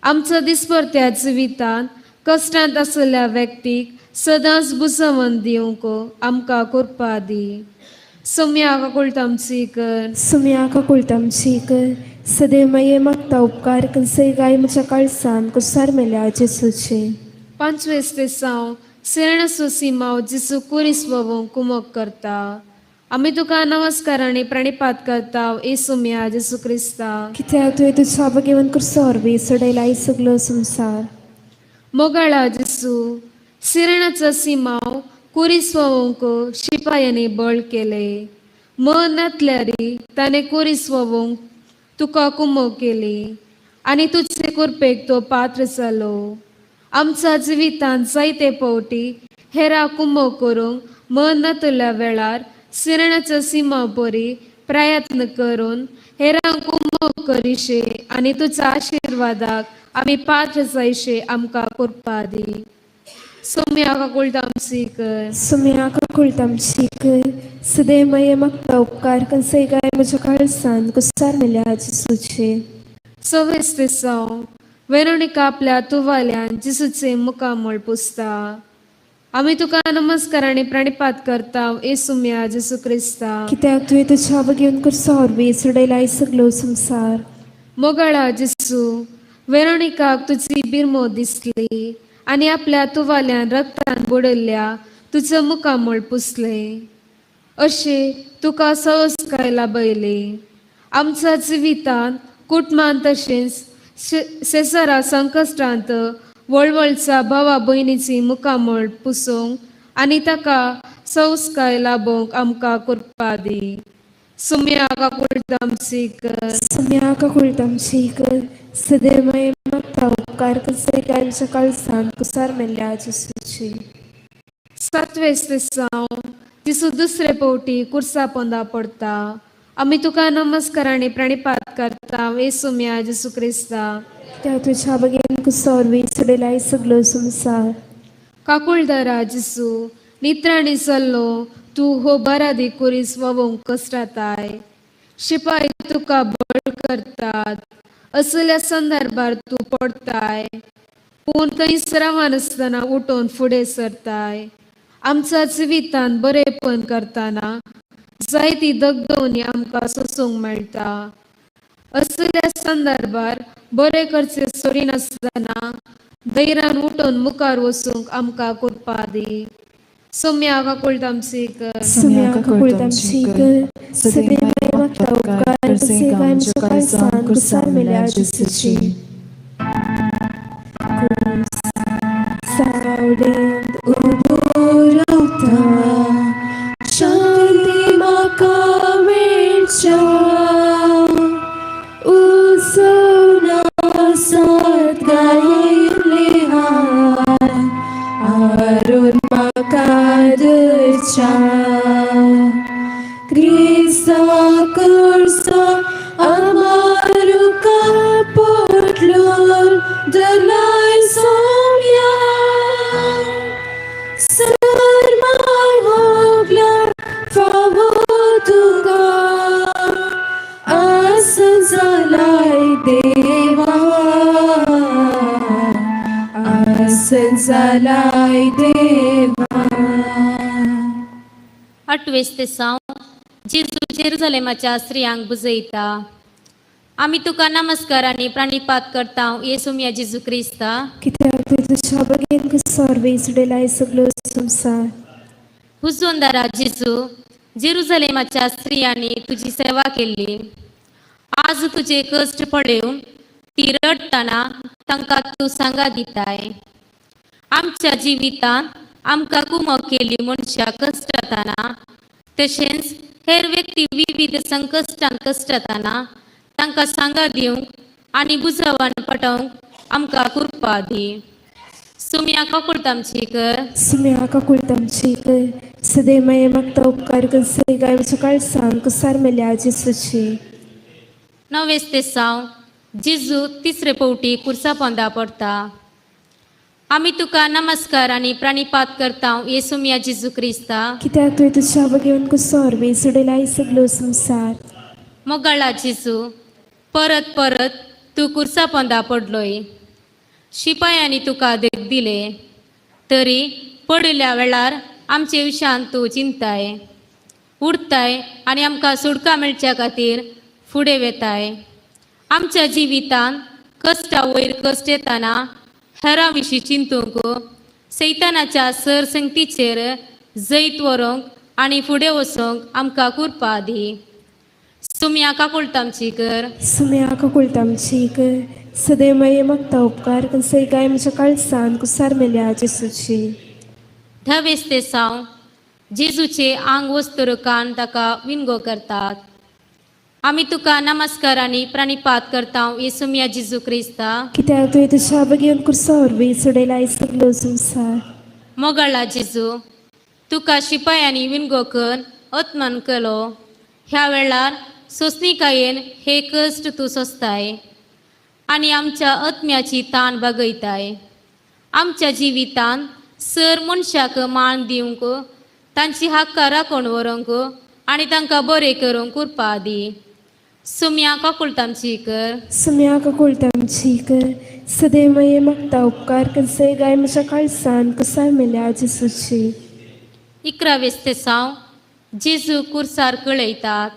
आमच्या दिसभर जिवितांत कश्टांत आसलेल्या व्यक्तीक सदांच बुजवण दिवंक आमकां कृपा दी. सुम्या काकुळटामची कर. सुम्या काकुळटामची कर. सदैव मागता उपकार करसे काय म्हज्या काळजांत कुसार मेल्या जेसूचे. पांचवेच दिसांव सिरणसो सिमाव जिसू कुरीस वोवंक कुमक करता. आमी तुका नमस्कार आनी प्राणिपात करता. येसू म्या जेसू क्रिस्ता. कित्याक तुवें तुज्या बेगीन कुसार विसडयलाय सगळो संसार. मोगाळा जिसू, सिरणाचो सिमाव कुरीस वोवंक शिपायांनी बळ केले. मन नातल्यारी ताणें कुरीस वोवंक तुका कुमक केली आनी तुजे कृपेक तो पात्र जालो. आमच्या जिवितांत जायते पावटी हेरा कुमक करूंक मन नातल्या वेळार सिरणाचो सिमाव बरी प्रयत्न करून हेरांक कुमक करीशे आनी तुज्या आशिर्वादाक आमी पात्र जायशे आमकां कृपा दी. सुम्या काकुळटामची कर. सुम्या काकुळटामची कर. सदैव मागता उपकार करसे काय म्हज्या काळजांत कुसार मेल्या जेसूचे. सव्वेच दिसांव वेरोनिका आपल्या तुवाल्यान जिसूचे मुखामळ पुसता. आमी तुका नमस्कार आनी प्राणिपात करता. येसू म्या जेसू क्रिस्ता. कित्याक तुवें तुज्या बेगीन कुसार विसडयलाय सगळो संसार. मोगाळा जिसू, वेरोनिकाक तुजी बिरमो दिसली आणि आपल्या तुवाल्यान रक्तान बुडयल्ल्या तुजो मुखामोळ पुसले. अशे तुका संस्कार लाभयले. आमच्या जिवितांत कुटुंबांत तशेंच सेसरा संकश्टांत वळवळच्या भावा भयणीची मुखामोळ पुसूंक आनी ताका संस्कार लाभोवंक आमकां कृपा दी. सुम्याका कुळतामची कर. सुम्याका कुळतामची कर. सदैव मागता उपकार कसे कायमच्या काळसान कुसार मेल्ल्या जेसूची. सातवेस दिसांव तिसू दुसरे पावटी कुर्सा पोंदा पडता. आमी तुका नमस्कार आनी प्रणिपात करता येसू म्या जेसू क्रिस्ता. त्या तुझ्या बगेन कुसोर विसडलाय सगळो संसार. काकुळदारा जेसू नित्राणी चल्लो तू हो बरादी कुरीस ववंक कष्टाताय. शिपाई तुका बळ करतात असल्या संदर्भार तू पडताय. पूण थंयसरावान आसतना उठोन फुडें सरताय. आमच्या जिवितांत बरेपण करतना जायती दगदवणी आमकां सोसूंक मेळटा. असल्या संदर्भार बरें करचे सोडिनासतना धैर्यान उठोन मुखार वचूंक आमकां कृपा दी. सोम्याका कुळतामची कर. सुम्याका कुळतामची कर. सदैव मागता उपकार कसे कायमच्या काळसान कुसार मेल्ल्या जेसूची. सावडेंत उबो रावता शांती म्हाका मेळच्या. उसवना सात गायिल्ले हाय आरून म्हाका धरच्या. क्रिस्ता करसा आमारू कापटलो दलाय सोम्या. सर माय होगला फावो तुका आस जालाय देवा. आस जालाय देवा. अठवेस दिसांव जेजू जेरुसलेमाच्या स्त्रियांक बुजयता. आमी तुका नमस्कार आनी प्रणिपात करता येसू म्या जेजू क्रिस्ता. कित्याक तुझ्या बगेन कुसोर विसडलाय सगळो संसार. हुजोंदारा जेजू जेरुसलेमाच्या स्त्रियांनी तुजी सेवा केली. आज तुझे कश्ट पळोवन ती रडटना तांकां तूं सांगा दिताय. आमच्या जिवितांत आमकां कुमक केली मनशां कश्टातना तशेंच हेर व्यक्ती विविध संकश्टांत कश्टातना तांकां सांगा दिवंक आनी बुजवान पटोवंक आमकां कृपा दी. सुम्याका कुळतामची कर. सुम्याका कुळतामची कर. सदैव मागता उपकार कसे कायमच्या काळसान कुसार मेल्ल्या जेसूची. नवेस दिसांव जेजू तिसरे पावटी कुर्सा पोंदा पडटा. आमी तुका नमस्कार आनी प्रणिपात करता येसू म्या जेजू क्रिस्ता. कित्याक तुझ्या बगेन कुसोर विसडलाय सगळो संसार. मोगाळा जेजू परत परत तूं कुर्सा पोंदा पडलोय. शिपायांनी तुका देख दिले तरी पडिल्ल्या वेळार आमचे विशयान तूं चिंताय उरताय आनी आमकां सुटका मेळच्या खातीर फुडें वेताय. आमच्या जिवितांत कश्टा वयर कश्ट येताना हेरां विशीं चिंतूंक सैतानाच्या सरसंगतीचेर जैत व्हरूंक आनी फुडें वचूंक आमकां कृपा दी. सुम्याका कुळतामची कर. सुम्याका कुळतामची कर. सदैव मागता उपकार कसे कायमच्या काळसान कुसार मेल्ल्या जेसूची. धवेस दिसांव जेजूचे आंग वस्तुरकान ताका विनगो करतात. आमी तुका नमस्कार आनी प्रणिपात करता येसू म्या जेजू क्रिस्ता. कित्याक तुझ्या बगेन कुसोर विसडलाय सगळो संसार. मोगाळा जेजू तुका शिपायांनी विनगो करून अपमान केलो. ह्या वेळार सोंसणिकायेन हे कश्ट तूं सोंसताय आनी आमच्या आत्म्याची ताण बगयताय. आमच्या जिवितांत सर मनशाक मान दिवंक तांची हक्कां राखून व्हरूंक आनी तांकां बरें करूंक कृपा दी. सुम्याका कुळतामची कर. सुम्याका कुळतामची कर. सदैव मागता उपकार कसे कायमच्या काळसान कुसार मेल्ल्या जेसूची. 11 दिसांव जेजू कुर्सार कळयतात.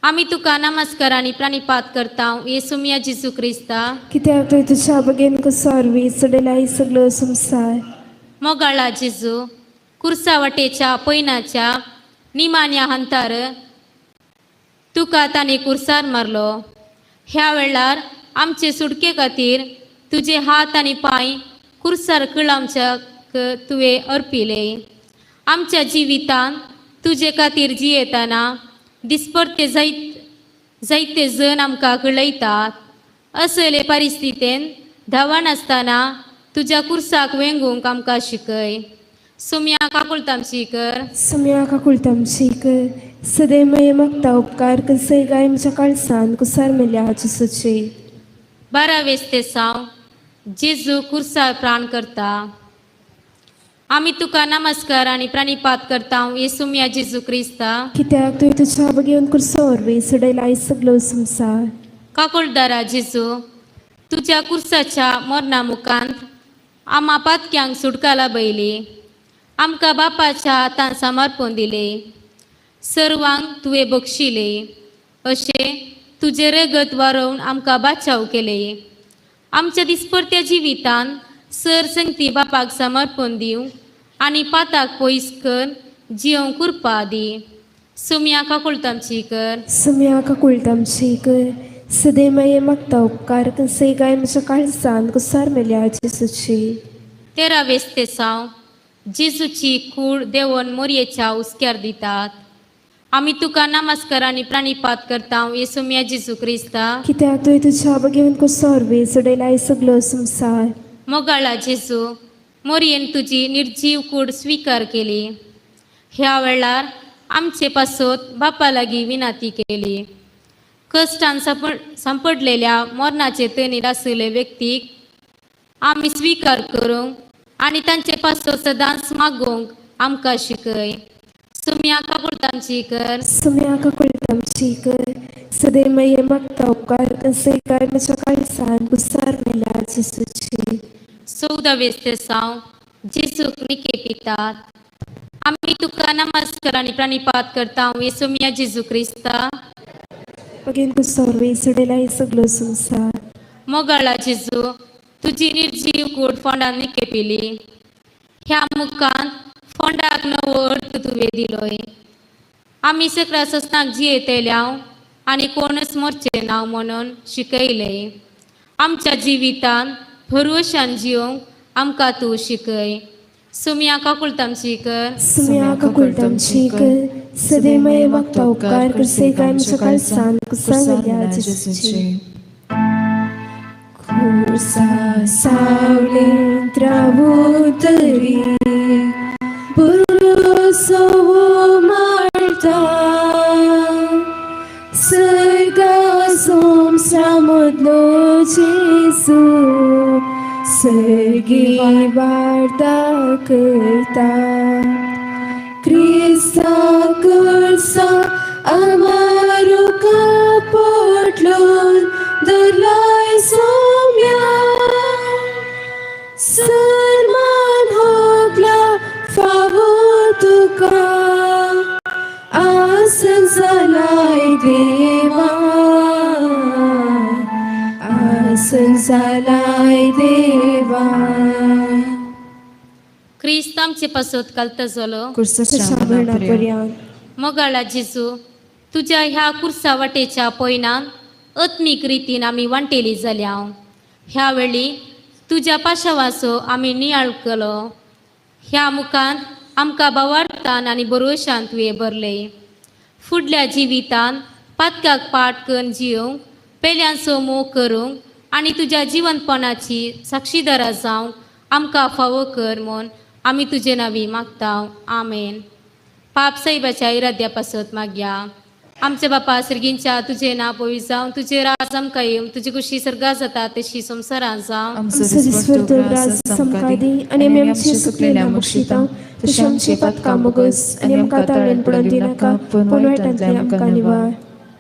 आमी तुका नमस्कार आनी प्राणिपात करता येसुमिया जेजू क्रिस्ता कित्याक तुवें तुज्या बगेन कसोरवी सडयलाय सगळो संवसार. मोगाळा जेजू कुर्सा वाटेच्या पैनाच्या निमान्या हंतार तुका ताणें कुर्सार मारलो. ह्या वेळार आमचे सुटके खातीर तुजे हात आनी पांय कुर्सार आमच्याक तुवें अर्पिले. आमच्या जिवितान तुजे खातीर जियेतना दिसपरते जायते जण आमकां कळयतात. असले परिस्थितीन धांवन आसतना तुज्या कुर्साक वेंगूंक आमकां शिकय. सुम्या काकुळतामची कर. सुम्या काकुळतामची कर. सदैव मये मागता उपकार कसय गाय म्हज्या काळसान कुसार मेल्या जेजूचे. 12 साव जेजू कुर्सार प्राण करता. आमी तुका नमस्कार आनी प्राणिपात करता येसुमिया जेजू क्रिस्ता कित्याक तुवें तुज्या बगेन कुर्सोरवी सडयलाय सगळो संवसार. काकुळदारा जेजू तुज्या कुर्साच्या मरणा मुखांत आम्हा पातक्यांक सुटका लाभयली. आमकां बापाच्या हातान समर्पण दिले. सर्वांक तुवें बक्षिले. अशें तुजे रगत वारोवन आमकां बाचाव केले. आमच्या दिसपरत्या जिवितान सरसंगती बापाक समर्पण दिवं आनी पाताक पयस कर जिवंक कुरपा दी. सुम्या काकुळतामची कर. सुम्या काकुळतामची कर. सदैव मये मागता उपकार कसय गाय म्हज्या काळसान कुसार मेल्या जेजूचे. 13 साव जेजूची कूड देवोन मोरयेच्या उस्क्यार दितात. आमी तुका नमस्कार आनी प्राणिपात करता येसुमिया जेजू क्रिस्ता कित्याक तुवें तुज्या बगेन कुसोरवी सडयलाय सगळो संवसार. मोगाळा जेजू मोरयेन तुजी निर्जीव कूड स्वीकार केली. ह्या वेळार आमचे पासोत बापा लागीं विनाती केली. कश्टान सांपडलेल्या मरणाचे तणीर आशिल्ले व्यक्तीक आमी स्वीकार करूंक आनी तांचे पासो सदांच मागोवंक आमकां शिकय. सुम्या काकुळतामची कर. सुम्या काकुळतामची कर. सदैव मये मागता उपकार कसय गाय म्हज्या काळसान कुसार मेल्या जेजूचे. 14 साव जेजूक निके पितात. आमी तुका नमस्कार आनी प्राणिपात करता येसुमिया जेजू क्रिस्ता बगेन कुसोरवी सडयलाय सगळो संवसार. मोगाळा जेजू तुजी निर्जीव कूड फोंडान निके पिली. ह्या मुखांत फोंडाक नवो अर्थ तुवें दिलोय. आमी सकरा ससनाक जियेतल्या आनी कोणच मरचे नांव म्हणून शिकयले. आमच्या जिवितान भरवशान जिवंक आमकां तूं शिकय. सुम्या काकुळतामची कर. सुम्या काकुळतामची कर. सदैव मये मागता उपकार कसय गाय म्हज्या काळसान कुसार मेल्या जेजूचे. खुर्सा सावळेंत रावूं तरी बरोसो माळटा. सर्गासोम मदलो जेजू सर्गी वार्ता करता. क्रिस्ता करसा आमारो कापोटलोन दरलाय सोम्या. सन्मान होगला फावो तुका आसन जालाय देवा. आसन जालाय देवा. क्रिस्त आमचे पासोत घालता जालो तुज्या मरणापर्यंत. मोगाळा जेजू तुज्या ह्या कुर्सा वाटेच्या पैनान आत्मीक रितीन आमी वांटेली जाल्या. ह्या वेळी तुज्या पाशावाचो आमी नियाळ केलो. ह्या मुखांत आमकां भावार्थान आनी भरवशान तुवें भरले. फुडल्या जिवितान पातकाक पाट करून जिवंक पेल्यांचो मोग करूंक आनी तुज्या जिवंतपणाची साक्षीदारा जावंक आमकां फावो कर म्हूण आमी तुजे नांवी मागता. आमेन. पाप साहिबाच्या इराद्या पासत मागया. आमचे बापा सर्गींच्या तुझे नाव पवित्र जावं. तुझे राज आमकां येवं. तुजी खुशी सर्गा जाता तशी संवसारांत जावं. आमचो दिसभर तो राज आमकां दी आनी आमी आमची सुकलेल्या मोक्षिता तशी आमची पातकां मोगस आनी आमकां ताळेन पडोवन दिनाका पूण वायटांतल्यान आमकां निवार.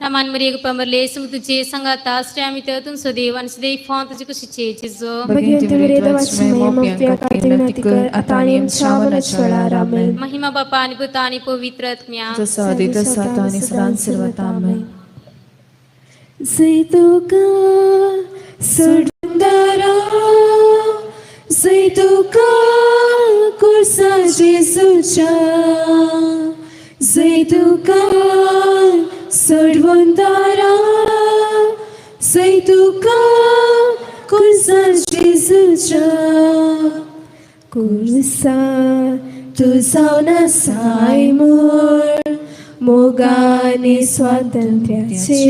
नामान मरिये गपमरले सम तुझे संगाता श्रेय आमी तेतून सदैव आनी सदैव फाव तुजे खुशीचे जेजो. बगेन तुवें देवाची महिमा मोगत्या खातीर विनंती कर आतां आनी आमच्या वनाच्या वेळार. आमेन. महिमा बापा आनी पुता आनी पवित्र आत्म्या जसा आदी तसा आता आनी सदांच सर्वता. आमेन. जय तुका सोडूनदारा जय तुका कुर्सा जेसूच्या जय तुका सोडूनदारा जय तुका कुर्सा जेसूच्या कुर्सा तू जाऊन साय मोगाने स्वातंत्र्याचे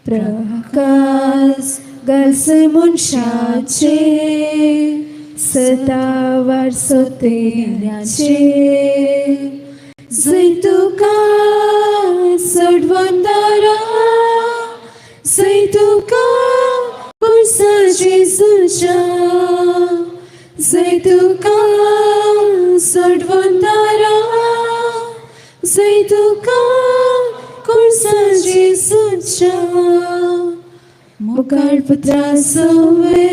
प्रकाश गल्स मनशाचे सतावार सोतेऱ्याचे जय तुका सोडवंदारा जय तुका कुर्सा जेसूच्या जय तुका सोडवंदारा जय तुका कुर्सा जेसूच्या मुखार पुत्रा सोवे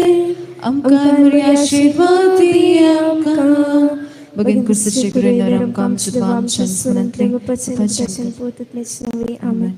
आमकां बरी आशीर्वाद दी आमकां बगीन कुर्साचे कुरेनार आमकां आमच्या आमच्या स्मरणांतले पचन पोततलेच नवे आमेन.